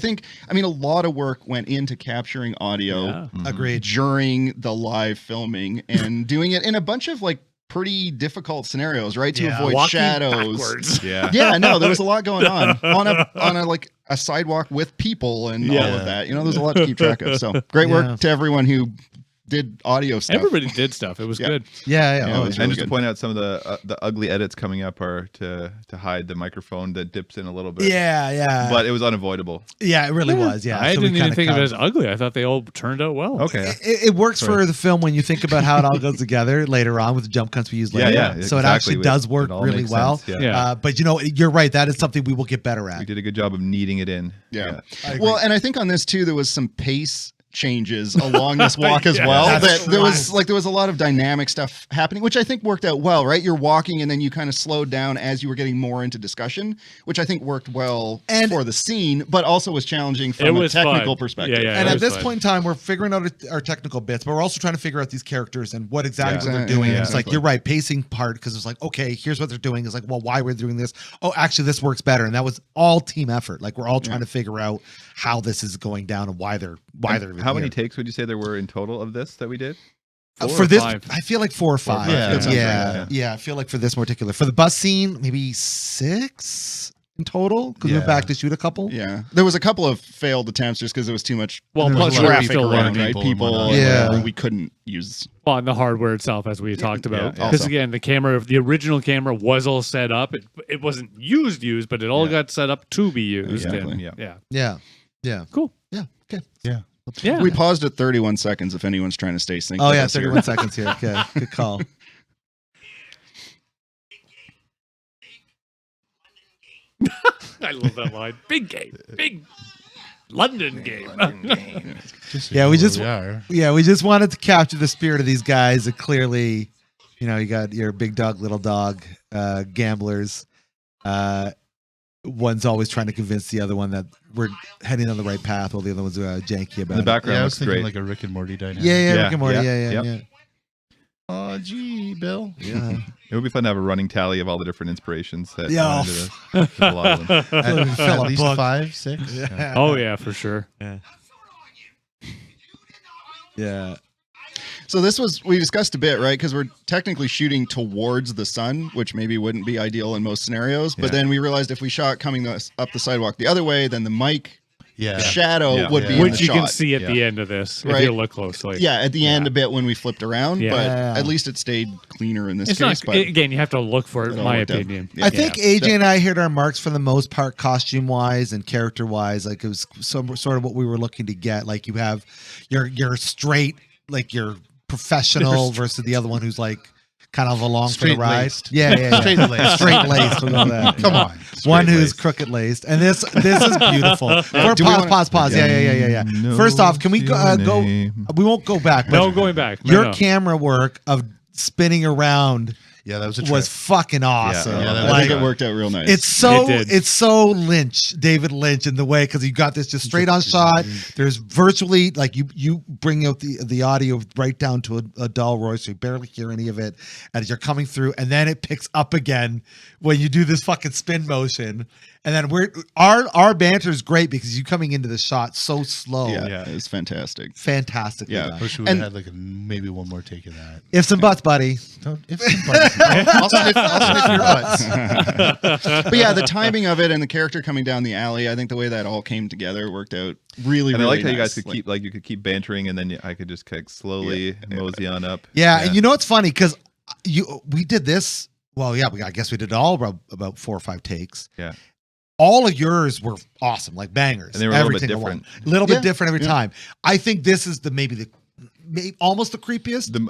mean, a lot of work went into capturing audio Yeah. Agreed. during the live filming and doing it in a bunch of pretty difficult scenarios, right? To avoid Walking shadows. backwards. Yeah. Yeah, no, there was a lot going on a sidewalk with people and all Yeah. of that. There's a lot to keep track of. So great work Yeah. to everyone who did audio stuff. Everybody did stuff. It was Yeah. good. Yeah. Yeah, it Oh, was And really just to good. point out some of the ugly edits coming up are to hide the microphone that dips in a little bit. yeah. But it was unavoidable. Yeah, it really was. Yeah. I So we didn't even kinda think of it cut- as ugly. I thought they all turned out well. Okay. It works for the film when you think about how it all goes together later on with the jump cuts we use later. Yeah, So it exactly. actually does work It all really makes well. sense, Yeah. But you're right. That is something we will get better We at. did a good job of kneading it in. Yeah. I agree. Well, and I think on this too, there was some pace changes along this walk as Yeah, well. that's That there was a lot of dynamic stuff happening, which I think worked out well, right? You're walking and then you kind of slowed down as you were getting more into discussion, which I think worked well for the scene, but also was challenging from a technical perspective. Yeah, and at this point in time, we're figuring out our technical bits, but we're also trying to figure out these characters and what exactly they're doing. And it's like, you're right, pacing part, because it's like, okay, here's what they're doing. It's like, well, why we're doing this? Oh, actually, this works better. And that was all team effort. Like, we're all trying to figure out how this is going down and why they're How many takes would you say there were in total of this that we did? For this, I feel like 4 or 5. Yeah, I feel like for this particular, for the bus scene, maybe 6 in total, because we went back to shoot a couple. Yeah, there was a couple of failed attempts just because there was too much traffic around, right? People, we couldn't use on the hardware itself, as we talked about. Because again, the original camera was all set up. It wasn't used, but it all got set up to be used. Exactly. Yeah. Cool. Yeah. Okay. Yeah. We paused at 31 seconds if anyone's trying to stay synced. Oh yeah, 31 seconds here. Okay, good call. I love that line. Big game. Big London game. We just wanted to capture the spirit of these guys. And clearly, you got your big dog, little dog, gamblers. One's always trying to convince the other one that we're heading on the right path, while the other one's janky about the background I was thinking great. like a Rick and Morty dynamic. Rick and Morty. Yeah. Oh, gee, Bill. Yeah. It would be fun to have a running tally of all the different inspirations that Yeah. went into this. There's a lot of them. At least 5, 6. Yeah. Oh yeah, for sure. Yeah. So we discussed a bit, right? Because we're technically shooting towards the sun, which maybe wouldn't be ideal in most scenarios. But then we realized if we shot coming up the sidewalk the other way, then the mic shadow would be in which the you shot. can see at the end of this if you look closely. Yeah, at the end a bit when we flipped around, but at least it stayed cleaner in this case. But again, you have to look for it, in my opinion. I think AJ and I hit our marks for the most part, costume wise and character wise. Like, it was sort of what we were looking to get. Like, you have your straight, like your professional versus the other one who's like kind of along for the ride. Yeah. Straight laced. Straight laced. We'll go with that. Come on. One who's crooked laced, and this is beautiful. Pause. Yeah. First off, can we go? We won't go back. No going back. Your camera work of spinning around. Yeah, that was fucking awesome. I think it worked out real nice. It's so David Lynch in the way, because you got this just straight on shot. There's virtually like you bring out the audio right down to a dull voice, so you barely hear any of it as you're coming through, and then it picks up again when you do this fucking spin motion. And then our banter is great because you coming into the shot so slow. Yeah, it's fantastic. Fantastic. Yeah. I wish we would have had like maybe one more take of that. If some butts, buddy. If some butts. I'll sniff your butts. But yeah, the timing of it and the character coming down the alley, I think the way that all came together worked out really, and really I like how nice. you guys could you could keep bantering, and then I could just kind of slowly mosey on up. Yeah, and it's funny because we did this. Well, I guess we did all about 4 or 5 takes. Yeah. All of yours were awesome, like bangers. And they were a little bit different. A little bit different every time. I think this is maybe almost the creepiest. The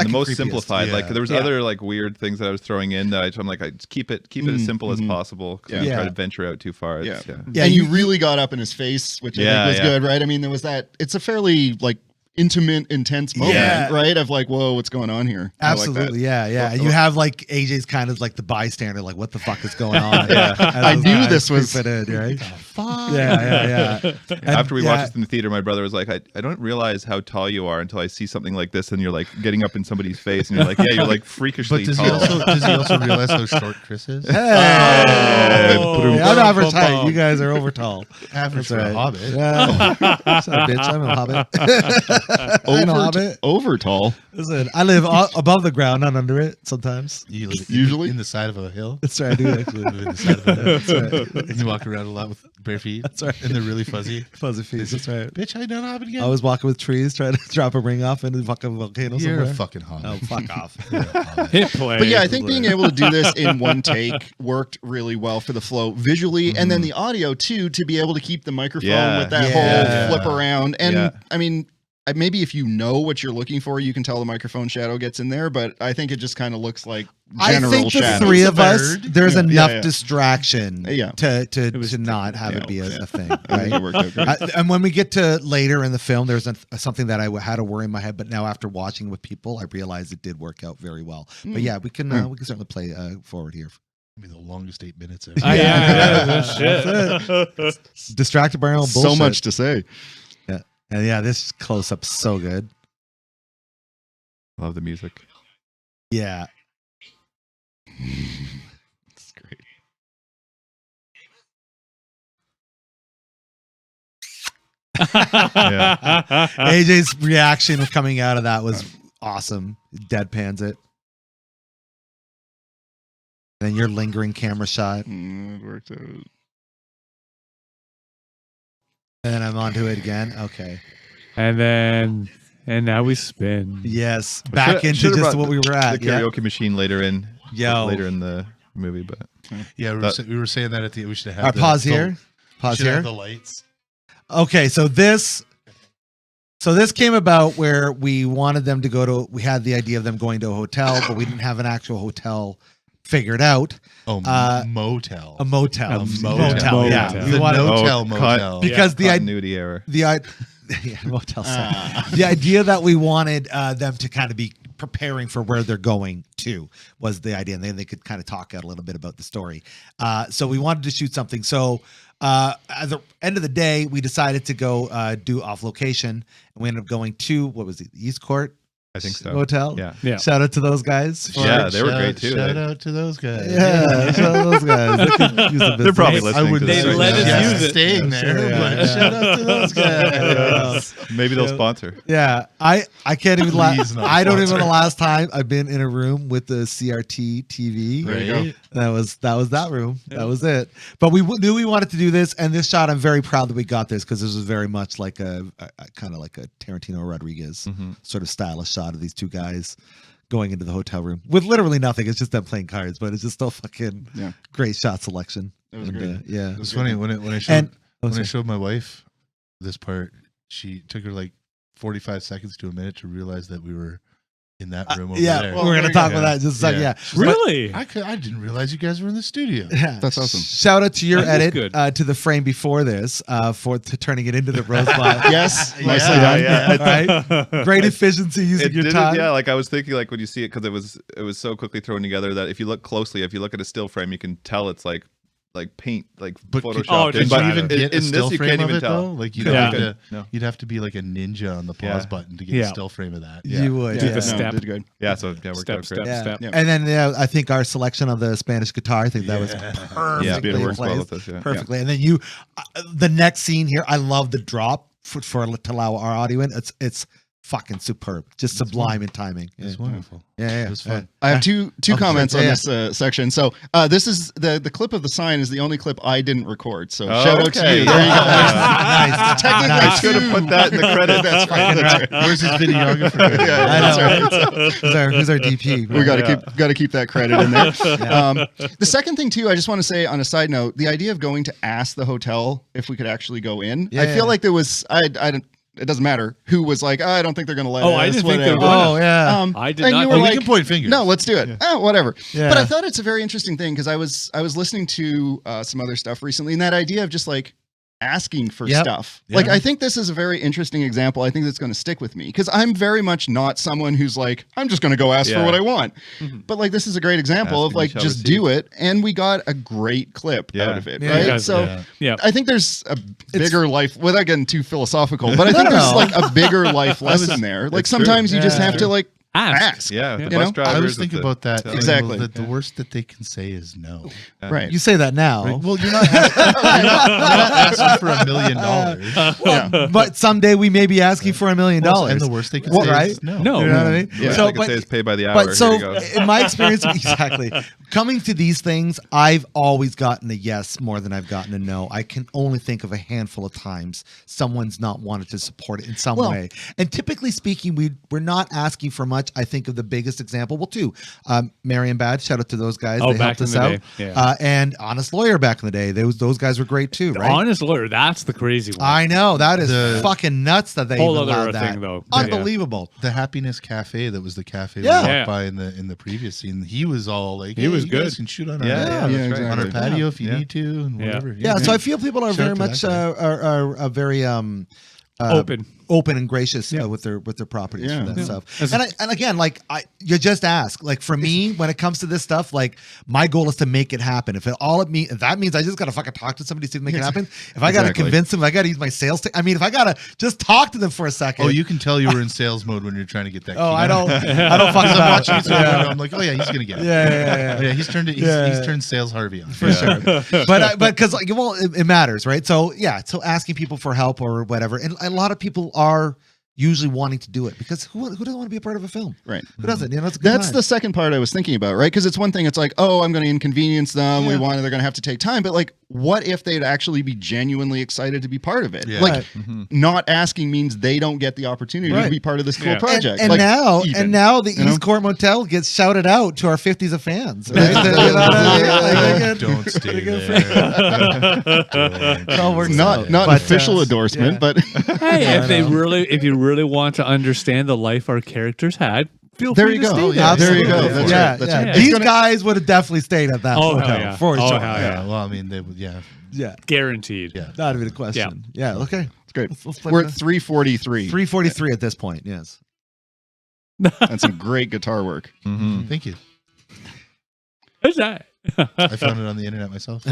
most simplified. Yeah. Like, there was other like weird things that I was throwing in that I'm like, I just keep it as simple as possible, because we try to venture out too far. Yeah, and you really got up in his face, which I think was good, right? I mean, there was that. It's a fairly like intimate, intense moment, right? Of like, whoa, what's going on here? Absolutely, And you have like AJ's kind of like the bystander, like, what the fuck is going on? I knew this was right. Fuck. Yeah. After we watched this in the theater, my brother was like, I don't realize how tall you are until I see something like this, and you're like getting up in somebody's face, and you're like, you're like freakishly tall. Does he also realize how short Chris is? Hey, I'm average height. You guys are over tall. Average for a hobbit. Yeah. Bitch, I'm a hobbit. Over tall. Listen, I live above the ground, not under it. Sometimes, you live usually in the side of a hill. That's right. I do actually live in the side of a hill. That's right. And you walk around a lot with bare feet. That's right. And they're really fuzzy. Fuzzy feet. That's right. Bitch, I don't hobbit again. I was walking with trees, trying to drop a ring off into the fucking volcano You're somewhere. a fucking hobbit. Oh, fuck off. Hit play. But yeah, I think being able to do this in one take worked really well for the flow visually, and then the audio too, to be able to keep the microphone with that whole flip around. And I mean, maybe if you know what you're looking for, you can tell the microphone shadow gets in there. But I think it just kind of looks like general I think the shadow. three It's a of us, bird. there's Yeah. enough Yeah. distraction Yeah. to not have it be a thing. I think Right? it worked out great. And when we get to later in the film, there's something that I had a worry in my head, but now after watching with people, I realized it did work out very well. But yeah, we can certainly play forward here. I mean, the longest 8 minutes ever. Shit. Distracted by our own bullshit. So much to say. Yeah, and yeah, this close up so good. Love the music. Yeah, It's great. AJ's reaction coming out of that was awesome. Deadpans it. Then your lingering camera shot. It worked out. And then I'm onto it again. Okay. And now we spin. Yes. We Back shoulda- into shoulda just brought what we were The at. Yeah. karaoke machine later in the movie, but Yeah, we were saying that at the we should have All right, pause here. Pause should have here. the lights. Okay, so this came about where we wanted them to go to. We had the idea of them going to a hotel, but we didn't have an actual hotel figured out. Oh, Uh, motel. A motel. A motel. Yeah. Motel. We The wanted motel. because the continuity error. yeah, motel set. The idea that we wanted them to kind of be preparing for where they're going to was the idea, and then they could kind of talk out a little bit about the story. So we wanted to shoot something. So at the end of the day, we decided to go do off location, and we ended up going to what was it, East Court I think so. Motel. Yeah. Yeah. Shout out to those guys. Yeah, they were great too. Shout out to those guys. Yeah, shout out to those guys. They could use a They're probably business. listening to They this right let now. us Yeah, use it. staying there, Yeah, but yeah. shout out to those guys. Maybe they'll sponsor. Yeah, I can't even. Please not I don't even know sponsor. the last time I've been in a room with the CRT TV. Right? That was that room. That was it. But we knew we wanted to do this, and this shot, I'm very proud that we got this because this was very much like a kind of like a Tarantino Rodriguez sort of stylish shot of these two guys going into the hotel room with literally nothing. It's just them playing cards, but it's just still fucking great shot selection. It was And, great. yeah. It was funny when I showed And when I showed my wife this part. She took her like 45 seconds to a minute to realize that we were in that room over yeah, there. we're gonna talk about that in just a second. Yeah. Yeah, She's like, Really? I didn't realize you guys were in the studio. Yeah. That's awesome. Shout out to your That is edit good. to the frame before this to turning it into the Rosebud. Yes, nicely Yeah, done. yeah. Right? Great efficiency using It your did time. it, yeah. Like I was thinking, like when you see it, because it was so quickly thrown together that if you look closely, if you look at a still frame, you can tell it's like paint, like But Photoshop. could But you even get a in still this, you frame can't of even it tell. though? Like you'd Yeah. have to, No. you'd have to be like a ninja on the pause Yeah. button to get Yeah. a still frame of that. You would. Yeah, Do Yeah. the no, step. did good. Yeah, so yeah, worked out great. Yeah. Step. Yeah. And then I think our selection of the Spanish guitar, I think that was Yeah. perfectly Yeah, it works well placed. with this. Yeah. Perfectly. And then the next scene here, I love the drop for to allow our audio in. It's fucking superb, just sublime in timing. Yeah. It's wonderful. Yeah, It was fun. I have two comments on yeah. this section. So this is the clip of the sign is the only clip I didn't record. So shout out to Okay. you. There you go. Nice. Technically, I Nice. should have put that in the credit. That's right. That's right. Where's his videographer? Yeah, I that's know. right. Who's our DP? We got to Yeah. got to keep that credit in there. The second thing too, I just want to say on a side note, the idea of going to ask the hotel if we could actually go in. I Yeah. feel like there was I don't. It doesn't matter who was like, I don't think they're going to let Oh, us. I didn't think they whatever. were gonna. Oh yeah. I did and not you think- were Oh, we like, can point fingers. no, let's do it. Oh, whatever. Yeah. But I thought it's a very interesting thing because I was listening to some other stuff recently, and that idea of just like asking for Yep. stuff. Yeah. Like I think this is a very interesting example. I think that's going to stick with me because I'm very much not someone who's like, I'm just going to go ask for Yeah. what I want. But like this is a great example of Asking like shall just receive. do it, and we got a great clip Yeah. out of it, Yeah. right? Because- So. Yeah. Yeah. I think there's a bigger life, without getting too philosophical, but I think No, there's no. like a bigger life lesson there. Like it's true. sometimes you just Yeah. have to like Ask. ask. Yeah, the You bus know? drivers. I was with thinking the- about that. Exactly. The worst that they can say is no. Right. You say that now. Right? Well, you're not asking for $1 million. But someday we may be asking for $1 million. And the worst they can Well, say right? is no. No. You know what I mean? Yeah, So, they can say it's paid by the hour. But so, Here you go. in my experience, exactly, coming to these things, I've always gotten a yes more than I've gotten a no. I can only think of a handful of times someone's not wanted to support it in some Well- way. And typically speaking, we're not asking for money. much. I think of the biggest example. Well, two, Mary and Bad. Shout out to those guys. Oh, They back helped in us the out. day. Yeah. And Honest Lawyer back in the day. Those guys were great too, The right? Honest Lawyer, that's the crazy one. I know that is The- fucking nuts that they Whole even other allowed that. thing, though. Yeah. Unbelievable. The Happiness Cafe, that was the cafe Yeah. we walked Yeah. by in the previous scene. He was all like, He hey, was you guys good. can shoot on our, Yeah, Yeah, that's on our exactly. patio if you Yeah. need to and Yeah. whatever. Yeah, so I feel people are Shout very out to much that are very Open. and gracious Yeah. with their properties Yeah. for that Yeah. stuff. That's- And again, like you just ask, like for me, when it comes to this stuff, like my goal is to make it happen. If that means I just gotta fucking talk to somebody to make it happen. If I gotta Exactly. convince them, if I gotta use my sales. If I gotta just talk to them for a second. Oh, you can tell you were in sales mode when you're trying to get that. Oh, key. I don't fucking I'm know. watching you, Yeah. I'm like, oh yeah, he's gonna get it. Yeah. Oh, yeah, he's turned sales Harvey on. For sure. But because it matters, right? So yeah, so asking people for help or whatever, and a lot of people are usually wanting to do it because who doesn't want to be a part of a film? Right. Who doesn't? You know, it's a good That's time. the second part I was thinking about, right? Because it's one thing, it's like, oh, I'm going to inconvenience them. Yeah. They're going to have to take time. But like, what if they'd actually be genuinely excited to be part of it? Yeah. Like, Right. not asking means they don't get the opportunity Right. to be part of this cool Yeah. project. And Like, now even, the you know? East Court Motel gets shouted out to our 50s of fans. Right? You know what I mean? Like, they get- Don't stay they get there. It all works not out. not But, official endorsement, yeah. but Hey, if you really want to understand the life our characters had, feel There free you to go. stay Oh, there. yeah. There you Absolutely. go. That's yeah, right. That's yeah. right. These It's gonna- guys would have definitely stayed at that Oh, hell motel yeah. for Oh, sure. hell Yeah, well, I mean, they would, yeah. Yeah, Guaranteed. Yeah. not even a question. Yeah, okay. it's great. Let's play We're the- at 343. 343 at this point. Yes. That's some great guitar work. Thank you. Who's that? I found it on the internet myself.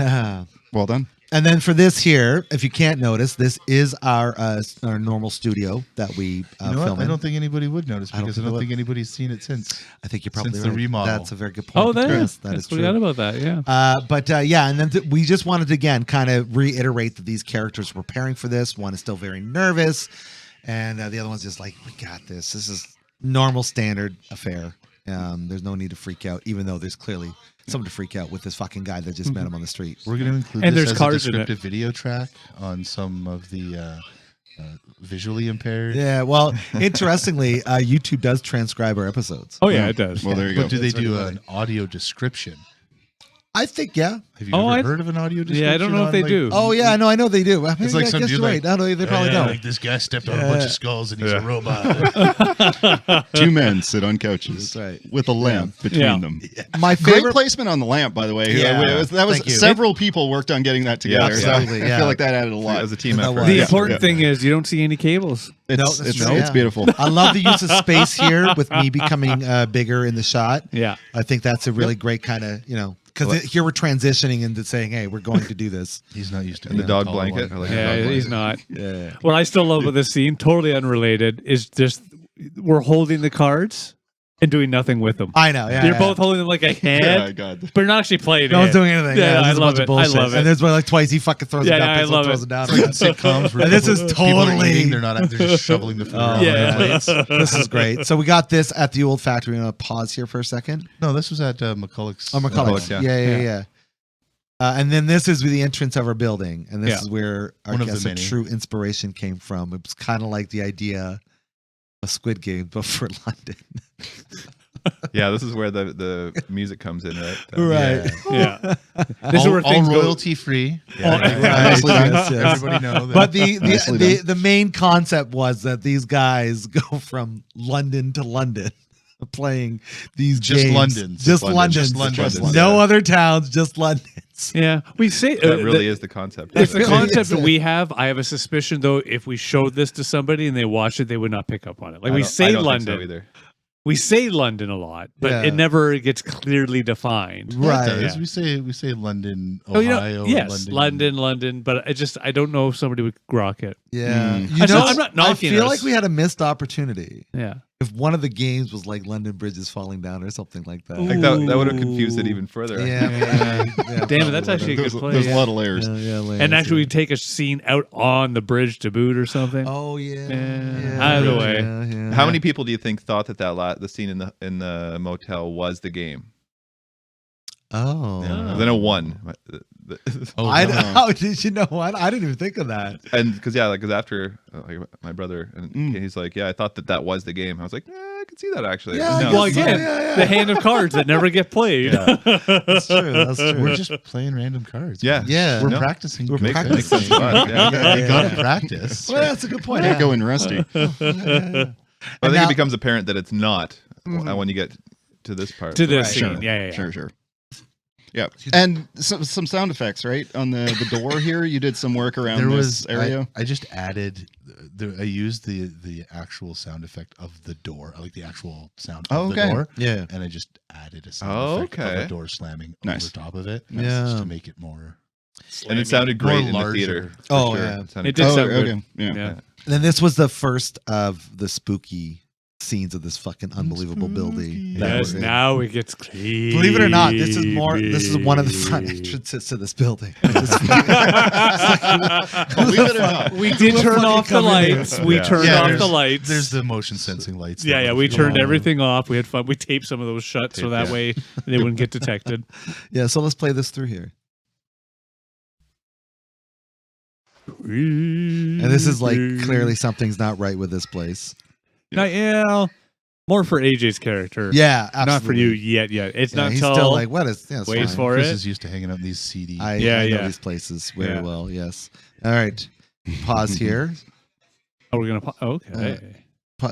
Well done. And then for this here, if you can't notice, this is our normal studio that we You know film what? I in. don't think anybody would notice I don't because I think don't they think anybody's seen it since. I think you're probably since the right. remodel. That's a very good point. Oh, there. Yes, that is Forgot true. about that. Yeah. But yeah, and then we just wanted to again kind of reiterate that these characters were preparing for this. One is still very nervous, and the other one's just like, "We got this. This is normal, standard affair. There's no need to freak out, even though there's clearly something to freak out with this fucking guy that just met him on the street." We're going to include And this there's as a cars in it. descriptive video track on some of the visually impaired. Yeah. Well, interestingly, YouTube does transcribe our episodes. Oh yeah, it does. Well, there you go. But do they do an audio description? I think, yeah. Have you Oh, ever I- heard of an audio description? Yeah, I don't know if on, they like- do. Oh yeah, I know they do. It's like some I guess dude you're like, right. No, they probably don't. Like this guy stepped on a bunch of skulls and he's a robot. Two men sit on couches That's right. with a lamp between Yeah. them. My Great favorite. placement on the lamp, by the way. Yeah. That was Thank you. several people worked on getting that together. so absolutely, I yeah. feel like that added a lot. As a team That effort. was- The Yeah. important thing is you don't see any cables. It's, No, that's it's, true, it's yeah. beautiful. I love the use of space here with me becoming bigger in the shot. Yeah. I think that's a really great kind of, because here we're transitioning into saying, hey, we're going to do this. He's not used to And the being dog tall blanket. one. I like the Yeah, dog he's blanket. not. Yeah. What I still love about this scene, totally unrelated, is just we're holding the cards and doing nothing with them. I know. Yeah. You're yeah. both holding them like a Oh my hand, God. but you're not actually playing No it. one's doing anything. Yeah, this I is a love bunch of it. I bullshit. love it. And there's one like twice he fucking throws Yeah, it yeah, up, I picks it, love throws it. it down. It's like in sitcoms where And this is people are totally- eating, they're just shoveling the food around Yeah. their plates. This is great. So we got this at the old factory. We're going to pause here for a second. No, this was at McCulloch's. Oh, McCulloch's. yeah. Yeah. And then this is the entrance of our building. And this Yeah. is where I One of guess the a many. true inspiration came from. It was kind of like the idea of Squid Game, but for London. Yeah, this is where the music comes in, right? Right. Yeah. This is where all things go. royalty free. Nicely done. Yes, yes. Everybody know that. But the Nicely the, done. the main concept was that these guys go from London to London, playing these Just games. Londons. Just London. London, Just Londons. Just no other towns, just Londons. Yeah. We say That really is the concept. It's the really concept is that it. we have. I have a suspicion, though, if we showed this to somebody and they watched it, they would not pick up on it. Like I we don't- I say don't think so London, either. we say London a lot, but Yeah. it never gets clearly defined. Right. It does. Yeah. We say London, Oh, Ohio. or yes, London, but I don't know if somebody would grok it. Yeah. Mm. I'm not knocking I feel us. like we had a missed opportunity. Yeah. If one of the games was like London bridges falling down or something like that. I think that would have confused it even further. Yeah, man. Yeah, Damn it, that's probably actually a good There's, play. there's yeah. a lot of layers. would've. And actually, we take a scene out on the bridge to boot or something. Oh yeah. Yeah. Either way. Yeah. How many people do you think thought that the scene in the motel was the game? Oh. I know one. Oh, How did you know what? I didn't even think of that. And because after like, my brother and he's like, yeah, I thought that was the game. I was like, I can see that actually. Yeah, No. Well, again, the hand of cards that never get played. That's true. That's true. We're just playing random cards. Yeah. man. Yeah. We're No. practicing. We're good practicing. things. Fun. Yeah. You gotta practice. Well, that's a good point. Yeah, going rusty. I think it becomes apparent that it's not when you get to this part. To this Right. scene. Yeah. Sure. Yeah, and some sound effects, right? On the door here, you did some work around There this was area. I just added. I used the actual sound effect of the door, like the actual sound of the door. Yeah. And I just added a sound effect of okay. a door slamming Nice. over top of it. Yeah. Just to make it more. And it sounded great in the larger. theater. for Oh, sure. yeah. Sounded It did great. sound good. okay. Yeah. Yeah. And then this was the first of the spooky scenes of this fucking unbelievable building. that Yes, we're in. now it gets clean. Believe it or not, this is one of the front entrances to this building. Believe it or not. We did turn off the lights. We Yeah. turned off the lights. There's the motion sensing lights. yeah, that we if you turned want. everything off. We had fun. We taped some of those shut so that way they wouldn't get detected. Yeah, so let's play this through here. And this is like clearly something's not right with this place. More for AJ's character. Yeah, absolutely. Not for you yet. It's Yeah, not he's until still like, what is? Yeah, it's waits fine. for Chris it. is used to hanging out in these CD. I Yeah. know these places very Yeah. well. Yes. All right. Pause here. Oh, we're gonna. Okay.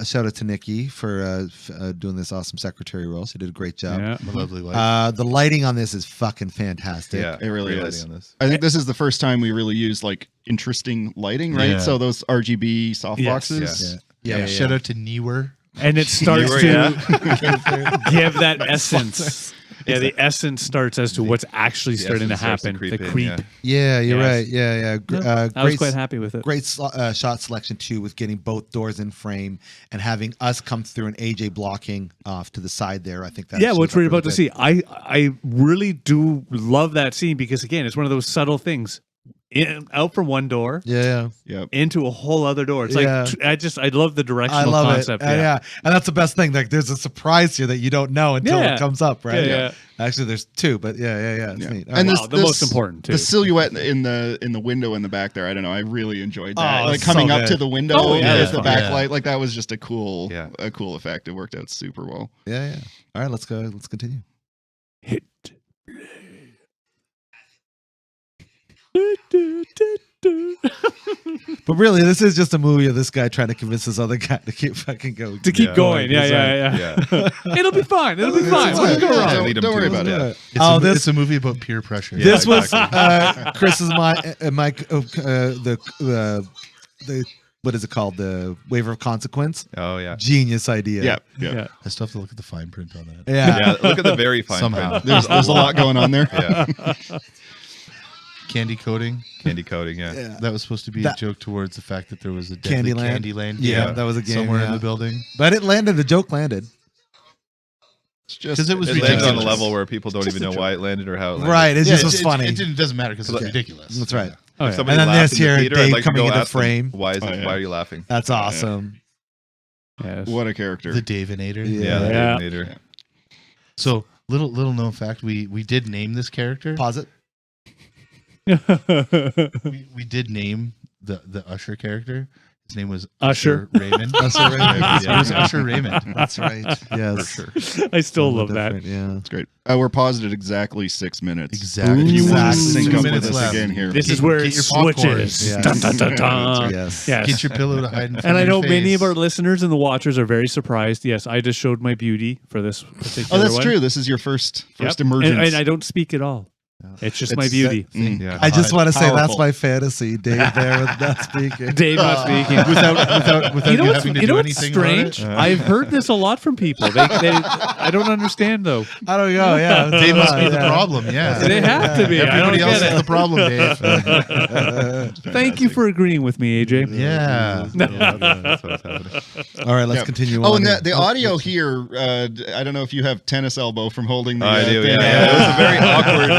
Shout out to Nikki for doing this awesome secretary role. She did a great job. Yeah. My lovely wife. The lighting on this is fucking fantastic. Yeah, It really great is. lighting on this. I think this is the first time we really used like interesting lighting, right? Yeah. So those RGB softboxes. Yeah. Shout out to Newer. And it starts were, to yeah. give that essence. Yeah, the essence starts as to what's actually starting to essence starts to happen. creep The in, creep. yeah. Yeah, you're Yes. right. Yeah. I was quite happy with it. Great shot selection too, with getting both doors in frame and having us come through and AJ blocking off to the side there. I think that's What we're about to see. I really do love that scene because again, it's one of those subtle things. Out from one door Yeah, into a whole other door. It's Yeah. like I love the directional I love concept. it. Yeah, and that's the best thing. Like, there's a surprise here that you don't know until Yeah. it comes up, right? Yeah. Actually, there's two, but yeah. It's neat. All And right. this, the most important too. the silhouette in the window in the back there. I don't know. I really enjoyed that. Oh, like it's coming so up good. to the window Oh, yeah, with the yeah. backlight. Like that was just a cool effect. It worked out super well. Yeah. All right, let's go. Let's continue. Hit. But really, this is just a movie of this guy trying to convince this other guy to keep fucking going. To keep going. That's Yeah. It'll be fine. It'll be fine. fine. What could go Yeah, wrong? lead 'em Don't to worry it. about it. Yeah. It's a movie about peer pressure. Yeah, This was exactly. Chris's the what is it called, the waiver of consequence. Oh yeah. Genius idea. Yeah. I still have to look at the fine print on that. Yeah. Yeah. Look at the very fine Somehow. print. There's a lot going on there. Yeah. Candy coating. Candy coating. Yeah. Yeah. That was supposed to be That- a joke towards the fact that there was a deadly Candyland. Candyland. Yeah, that was a game, somewhere yeah. in the building. But it landed. The joke landed. It's just 'Cause it was It lands on a ridiculous. level where people don't even know why it landed or how it landed. Right. It just was funny. It doesn't matter because it's Okay. ridiculous. That's right. Oh, If yeah. somebody And then laughed this in the here, theater, Dave I'd like to coming go into ask them, frame. Why is it? Oh, yeah. Why are you laughing? That's awesome. Yes. what a character. The Davinator. Yeah. the Yeah. Terminator. So little known fact, we did name this character. Pause it. We did name the Usher character. His name was Usher. Raymond. Usher Raymond. Yeah, it was Usher Raymond. That's right. Yes. For sure. I still Totally love that. different, Yeah. It's great. We're paused at exactly 6 minutes. Exactly. If you want to Exactly. sync 2 up with minutes us left. again here. This is Get- where get it your popcorn. switches. Yes. Dun, dun, dun, dun. Yes. Yes. Get your pillow to hide in front And I of know your many face. of our listeners and the watchers are very surprised. Yes, I just showed my beauty for this particular Oh, that's one. true. This is your first Yep. emergence. And I don't speak at all. It's just my It's- beauty. Yeah. I just want to say that's Powerful. my fantasy. Dave there with not speaking. Dave not speaking. without You know what's, having to you know do what's anything about it? strange? I've heard this a lot from people. I don't understand though. I don't know. Yeah. They must be the Yeah. problem. Yeah. They have to be. I don't Everybody else get is it. the problem, Dave. Thank you for agreeing with me, AJ. Yeah. That's what's happening. All right, let's Yeah. continue Oh, on. and here. the audio here, I don't know if you have tennis elbow from holding the I do. thing. Yeah. It was a very awkward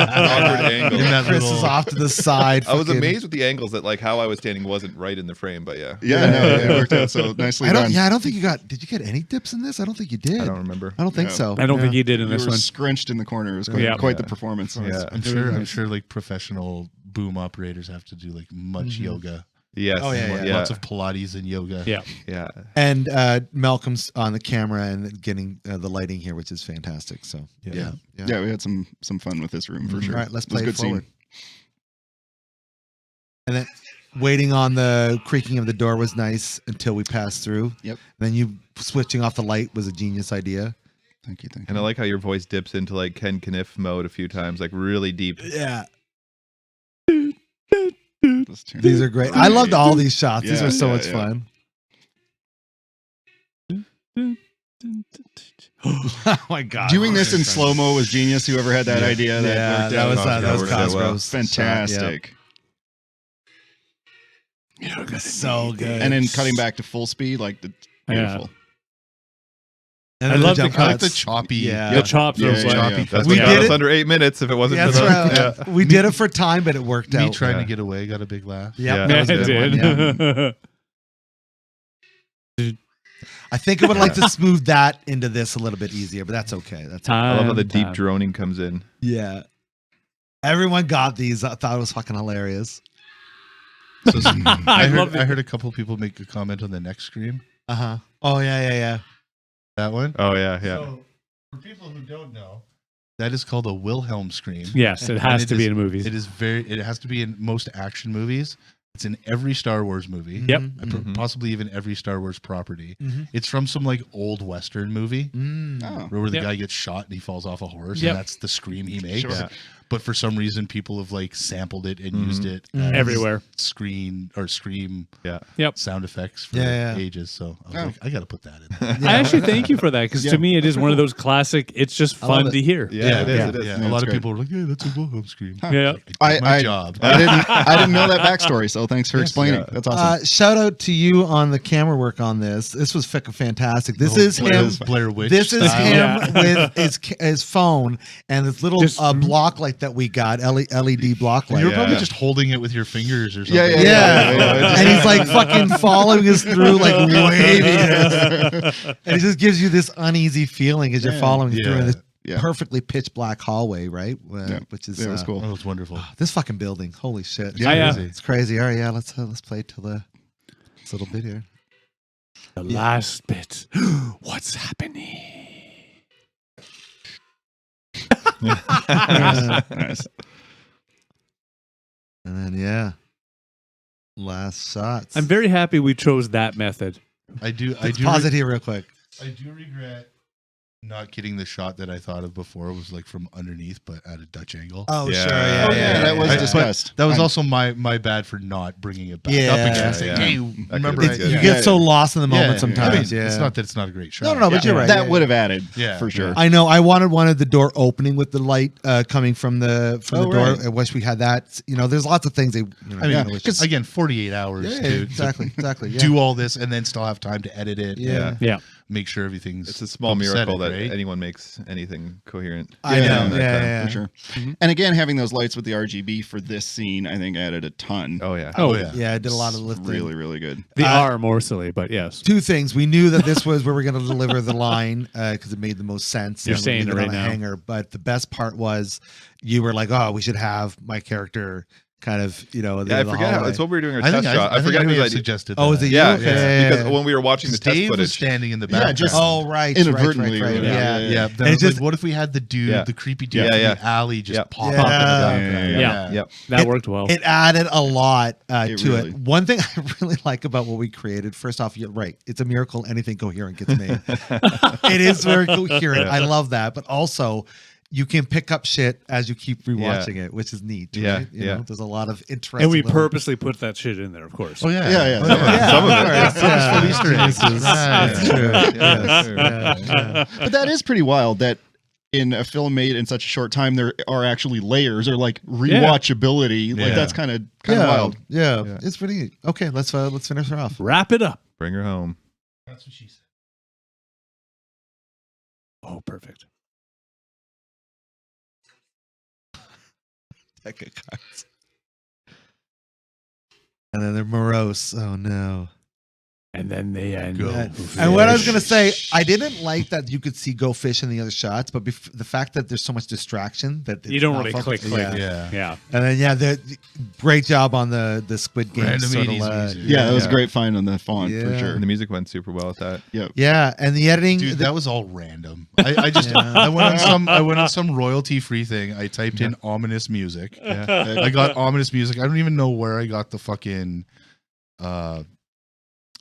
awkward angle. In that Chris little- is off to the side. I was fucking- amazed with the angles that like how I was standing wasn't right in the frame, but yeah. Yeah, no, it worked out so nicely I don't. done. Yeah, I don't think you got. Did you get any dips in this? I don't think you did. I don't remember. I don't think Yeah. so. I don't think Yeah. he did in You this were one. scrunched in the corner. It was quite, Yeah. quite the Yeah. performance. Yeah. I'm sure like professional boom operators have to do like much yoga. Yes. Oh, yeah, yeah. Lots of Pilates and yoga. Yeah. Yeah. And Malcolm's on the camera and getting the lighting here, which is fantastic. So yeah. Yeah, we had some fun with this room for sure. All right, let's It was play a it good scene. forward. And then waiting on the creaking of the door was nice until we passed through. Yep. Then you switching off the light was a genius idea. Thank you. And I like how your voice dips into like Ken Kniff mode a few times, like really deep. Yeah. Let's turn These it- are great. I loved all these shots. These Yeah, were so yeah, much yeah. fun. Oh my god! Doing this in slow mo was genius. Whoever had that idea, Yeah, worked that out. was Cosgrove did well. Cosgrove's Fantastic. So good. And then cutting back to full speed, like the beautiful. And I then the love the jump I like cuts. the choppy. Yeah. The chops Yeah, are yeah, like- yeah. That's We what got did us it- under 8 minutes if it wasn't That's for the, right. yeah. We did it for time, but it worked Me out. trying Yeah. to get away got a big laugh. Yep, Yeah, that Yeah, was a it good one, yeah. did. I think I would like to smooth that into this a little bit easier, but that's okay. That's okay. I love how the deep Time. droning comes in. Yeah. Everyone got these. I thought it was fucking hilarious. So I love heard, it. I heard a couple people make a comment on the next scream. Uh-huh. Oh yeah. That one. Oh yeah, yeah. So, for people who don't know, that is called a Wilhelm scream. Yes, it has And to be is- in movies. It is it has to be in most action movies. It's in every Star Wars movie. Yep. Possibly even every Star Wars property. Mhm. It's from some like old Western movie Oh. where the Yep. guy gets shot and he falls off a horse, Yep. and that's the scream he makes. Sure. Yeah. But for some reason, people have like sampled it and used it as Everywhere. scream Yeah. Yep. sound effects for Yeah. ages. So I was Oh. like, I got to put that in. I actually thank you for that because Yeah. to me it is one of those classic. It's just I love fun it. to hear. Yeah, it is. yeah, It is. yeah. Yeah, A lot it's of great. people were like, "Yeah, that's a Wilhelm scream." Yeah. My job. I didn't know that backstory, so thanks for explaining. Yeah. That's awesome. Shout out to you on the camera work on this. This was fantastic. This The is Blair, him. Blair Witch. This is style. him with his phone and this little Just- block light that we got, LED block light. You were probably Yeah. just holding it with your fingers or something. Yeah, Yeah. And he's like fucking following us through, like waving at us. And it just gives you this uneasy feeling as you're Yeah. following through in this Yeah. perfectly pitch black hallway, right? Yeah. Which is It was cool. Oh, it's wonderful. this fucking building. Holy shit. Yeah, crazy. It's crazy. All right, yeah, let's play till this little bit here. The last bit. What's happening? Nice. And then yeah. Last shots. I'm very happy we chose that method. I do. Let's pause it here real quick. I do regret not getting the shot that I thought of before. It was like from underneath, but at a Dutch angle. Oh, Yeah. sure. Yeah, Oh, yeah, that was I- discussed. That was I'm- also my bad for not bringing it back Yeah. up again. Saying, Yeah. hey, That remember? could've I, been good. You yeah. get so lost in the moment Yeah. sometimes. I mean, yeah. It's not that it's not a great shot. No, but you're right. That yeah, would have added, Yeah. for sure. I know. I wanted the door opening with the light coming from the Oh, door. right. I wish we had that. You know, there's lots of things they. You know, I mean, I because wish- again, 48 hours, yeah, dude. exactly. Yeah. Do all this and then still have time to edit it. Yeah. and Yeah. Make sure everything's. It's a small copacetic, miracle that right? anyone makes anything coherent. I know. Yeah, Yeah, that yeah, for sure. And again, having those lights with the RGB for this scene, I think added a ton. Oh yeah. Oh, yeah. Yeah, I did a lot of lifting. Really, really good. They are more silly, but yes. Two things. We knew that this was where we're going to deliver the line because it made the most sense. You're and we saying did it right on a now. hanger. But the best part was you were like, oh, we should have my character kind of, you know, Yeah, I the forget how hallway. it's what we were doing our I test think shot. I think forget I may whose have idea. suggested. Oh, is that. it Yeah, you? yeah, because when we were watching the test Dave was footage, standing in the Yeah, background. just- Oh, right. Inadvertently, Right. yeah. Yeah. Yeah, then And I was it's just- like, what if we had the dude, Yeah. the creepy dude Yeah, from yeah. the alley just Yeah. pop Yeah. up in the background? Yeah. Yep. That worked well. It added a lot It to really- it. One thing I really like about what we created, first off, you're right. It's a miracle anything coherent gets made. It is very coherent. I love that. But also, you can pick up shit as you keep rewatching it, which is neat. Yeah, Right? You yeah. know, there's a lot of interest. and we purposely put that shit in there, of course. Oh yeah, Yeah, yeah. Yeah, Some of it. course, yeah. Easter eggs. That's true. Yes. Sure. Yeah. But that is pretty wild that in a film made in such a short time, there are actually layers or like rewatchability. Like Yeah. that's kind of Yeah. wild. Yeah. Yeah. It's pretty neat. Okay, let's finish her off. Wrap it up. Bring her home. That's what she said. Oh, perfect. deck of cards. And then they're morose. Oh no. And then they end. And what I was gonna say, I didn't like that you could see Go Fish in the other shots, but the fact that there's so much distraction that You don't really click. Yeah. Yeah. And then the great job on the Squid Game Random sort 80s of, music. Yeah, that was a great find on the font for Yeah. sure. And the music went super well with that. Yeah, and the editing. Dude, that was all random. I just I went on some royalty free thing. I typed in ominous music. Yeah. I got ominous music. I don't even know where I got the fucking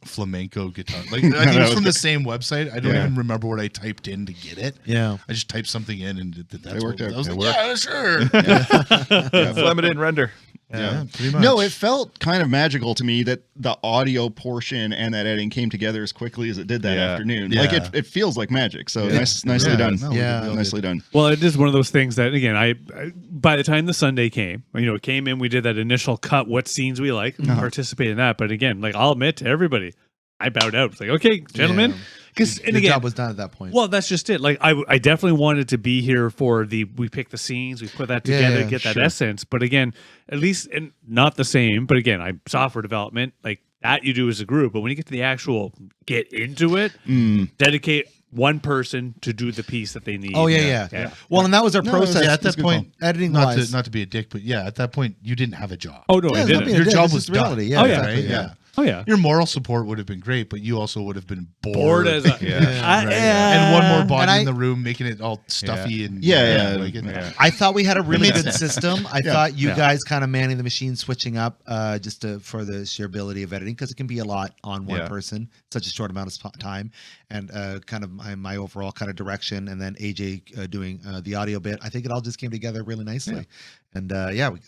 flamenco guitar. Like I think it was from the same website. I don't even remember what I typed in to get it. Yeah. I just typed something in and that worked out. I was It like, yeah, sure. Slam it in, render. Yeah, pretty much. No, it felt kind of magical to me that the audio portion and that editing came together as quickly as it did that afternoon. Yeah. Like it feels like magic. So nicely done. No, Yeah. Nicely done. Well, it is one of those things that, again, I by the time the Sunday came, it came in, we did that initial cut, what scenes we like, participate in that. But again, like I'll admit to everybody, I bowed out. It's like, okay, gentlemen. Because the job was done at that point. Well, that's just it. Like I definitely wanted to be here for we pick the scenes, we put that together, get that essence. But again, at least and not the same. But again, software development, like that you do as a group. But when you get to the actual get into it, dedicate one person to do the piece that they need. Oh yeah. Well, and that was our process at that point, editing not wise. to be a dick, but at that point you didn't have a job. Oh no, I it's not didn't. being a Your dick, job it's was just reality. done. Yeah, yeah. exactly. Right? Yeah. Oh yeah. Your moral support would have been great, but you also would have been Bored as a Right. And one more body in the room, making it all stuffy and I thought we had a really makes good system. I thought you guys kind of manning the machine, switching up just for the shareability of editing, because it can be a lot on one person, such a short amount of time, and kind of my overall kind of direction, and then AJ doing the audio bit. I think it all just came together really nicely. And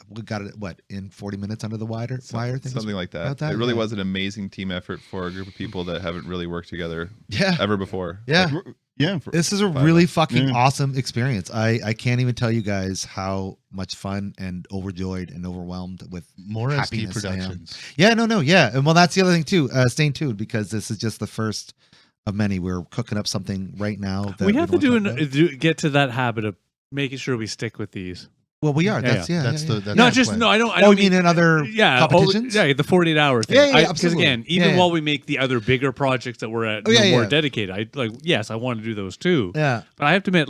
we got it in 40 minutes under the wire. Something like that. It really was an amazing team effort for a group of people that haven't really worked together ever before. This is a really fucking awesome experience. I can't even tell you guys how much fun and overjoyed and overwhelmed with more happiness Productions. And well, that's the other thing too. Staying tuned, because this is just the first of many. We're cooking up something right now. We have to get to that habit of making sure we stick with these. Well, we are. That's not just plan. no. I don't. I you don't mean in other competitions? The 48-hour thing. Yeah, Because absolutely. again, even while we make the other bigger projects that we're at more dedicated, I want to do those too. Yeah, but I have to admit,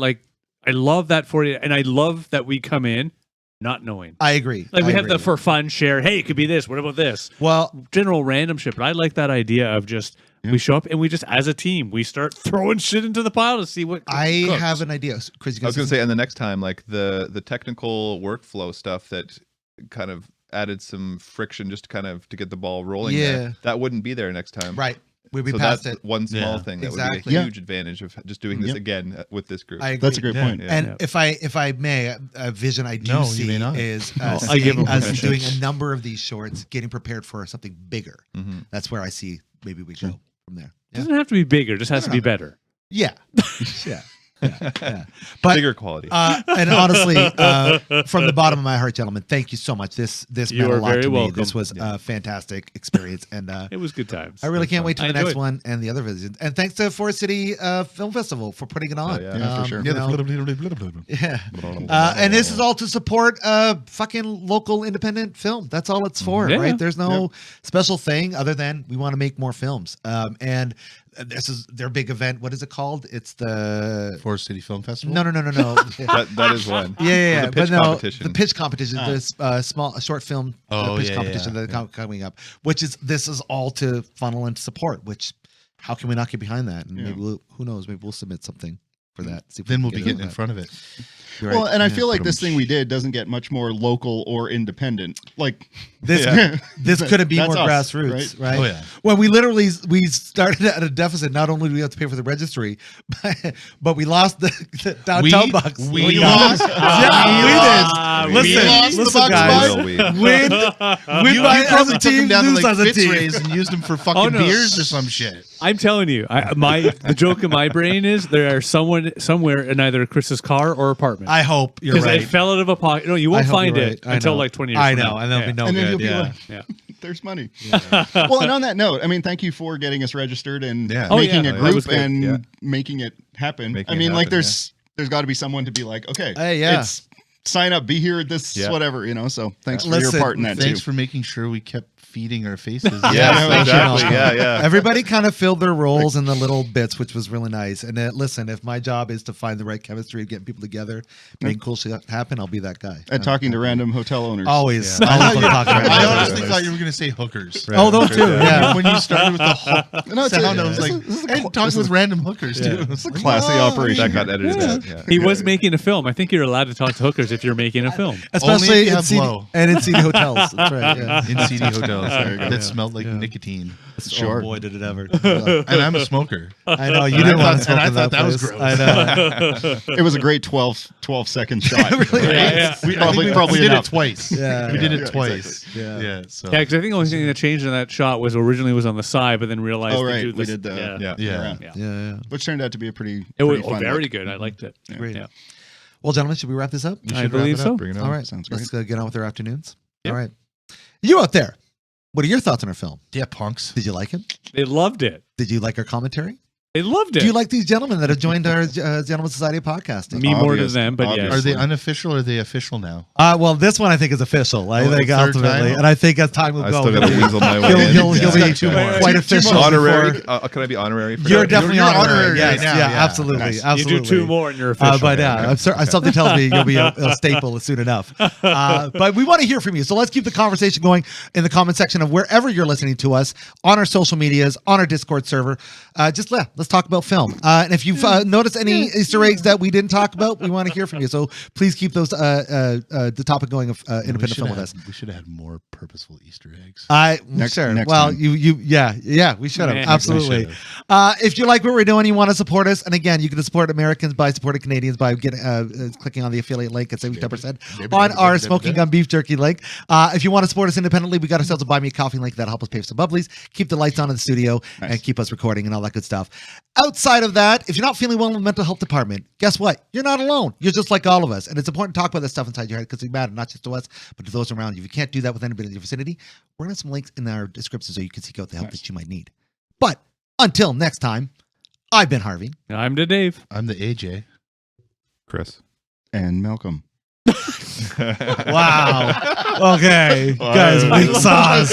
I love that 48, and I love that we come in not knowing. I agree. We have the for fun share. Hey, it could be this. What about this? Well, general random shit. But I like that idea of just. We show up and we just, as a team, we start throwing shit into the pile to see what. I cooks. have an idea. Chris, I was going to say, and the next time, like the technical workflow stuff that kind of added some friction just to get the ball rolling. That wouldn't be there next time. Right. We'd be so past that's it. one small thing that would be a huge advantage of just doing this again with this group. I agree. That's a great point. And if I may, a vision I do see is us doing a number of these shorts, getting prepared for something bigger. That's where I see maybe we go from there. It doesn't have to be bigger; it just has to be better. Yeah. But bigger quality. And honestly, from the bottom of my heart, gentlemen, thank you so much. This meant a lot to me. This was a fantastic experience, and it was good times. I really can't wait to the next one and the other visits. And thanks to Forest City Film Festival for putting it on. For sure. And this is all to support fucking local independent film. That's all it's for, right? There's no special thing other than we want to make more films. And this is their big event. What is it called? It's the Forest City Film Festival. No. that is one. Yeah. The pitch competition. The pitch competition. This short film pitch competition that's coming up. This is all to funnel and support. Which, how can we not get behind that? And maybe who knows? Maybe we'll submit something for that. Then we'll be getting in front of it. Well, and I feel like this thing we did doesn't get much more local or independent. Like this couldn't be more grassroots, right? Oh yeah. When we started at a deficit. Not only do we have to pay for the registry, but we lost the downtown bucks. We lost. We did. Listen, guys. Win by as a team, lose as a team, and used them for fucking beers or some shit. I'm telling you, the joke in my brain is there are someone somewhere in either Chris's car or apartment. I hope you're right. Because it fell out of a pocket. No, you won't find it until like 20 years I from know, now. and there'll be no and then good. he'll be like, there's money. Well, and on that note, I mean, thank you for getting us registered and making a group and making it happen. There's got to be someone to be like, okay, it's sign up, be here at this whatever, so thanks for your part in that Thanks too. for making sure we kept feeding our faces. Yeah, exactly. Yeah. Everybody kind of filled their roles in the little bits, which was really nice. And listen, if my job is to find the right chemistry of getting people together, making cool shit happen, I'll be that guy. And talking to random hotel owners. Always. I I honestly thought you were going to say hookers. Oh, those too. Yeah. When you started with the whole sound, I was like, and talking with random hookers too. It's a classy operation. That got edited out. Yeah. He was making a film. I think you're allowed to talk to hookers if you're making a film. Especially Only if you have blow. and in CD hotels. That's right. Yeah. In CD hotels that smelled like nicotine. Sure. Oh boy, did it ever. And I'm a smoker. I know. You didn't want to smoke and I in thought that was place. gross. I know. It was a great 12-second shot. Really We probably did enough. it twice. Yeah. We did Yeah, it twice. exactly. Yeah. Yeah. So Yeah, because I think the only thing that changed in that shot was originally was on the side, but then realized Oh, they right. do We this. did the- yeah. yeah. Yeah. Which turned out to be a pretty It was fun very look. good. I liked it. Great. Yeah. Well, gentlemen, should we wrap this up? We I should believe wrap it up. so. Bring it on. All right. Sounds Let's get on with our afternoons. Yep. All right. You out there, what are your thoughts on our film? Yeah, punks. Did you like it? They loved it. Did you like our commentary? They loved it. Do you like these gentlemen that have joined our Gentleman Society podcasting? me more than Obvious- them? But obvious. yes. Are they unofficial or are they official now? Well, this one I think is official. I Oh, think third ultimately, time? and I think as time will I go, still got to weasel my way in. you'll Yeah. be Two more. quite Two official. more. Honorary. before- Can I be honorary? For You're that? definitely You're honorary. honorary Yes, right now, yeah, yeah. absolutely, Nice. absolutely. You do two more and you're official. But yeah, something tells me you'll be a staple soon enough. But we want to hear from you. So let's keep the conversation going in the comment section of wherever you're listening to us, on our social medias, on our Discord server. Let's talk about film. And if you've noticed any Easter eggs that we didn't talk about, we want to hear from you. So please keep those the topic going of independent film with us. We should have had more purposeful Easter eggs. Next Sure. time. Well, we should have. Yeah. Absolutely. We should If you like what we're doing, you want to support us, and again, you can support Americans by supporting Canadians by getting clicking on the affiliate link and saving 10% on our Smoking Gun Beef Jerky link. If you want to support us independently, we got ourselves a Buy Me a Coffee link that'll help us pay for some bubblies, keep the lights on in the studio, and keep us recording and all that good stuff. Outside of that, if you're not feeling well in the mental health department, guess what? You're not alone. You're just like all of us, and it's important to talk about this stuff inside your head because it matters not just to us, but to those around you. If you can't do that with anybody in your vicinity, we're gonna have some links in our description so you can seek out the help that you might need. But until next time, I've been Harvey. I'm the Dave. I'm the AJ. Chris. And Malcolm. Wow. Okay, guys, weak sauce.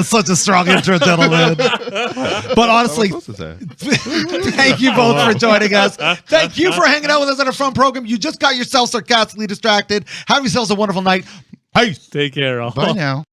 Such a strong intro, gentlemen. But honestly, thank you both for joining us. Thank you for hanging out with us on our fun program. You just got yourself sarcastically distracted. Have yourselves a wonderful night. Peace. Take care, all. Bye now.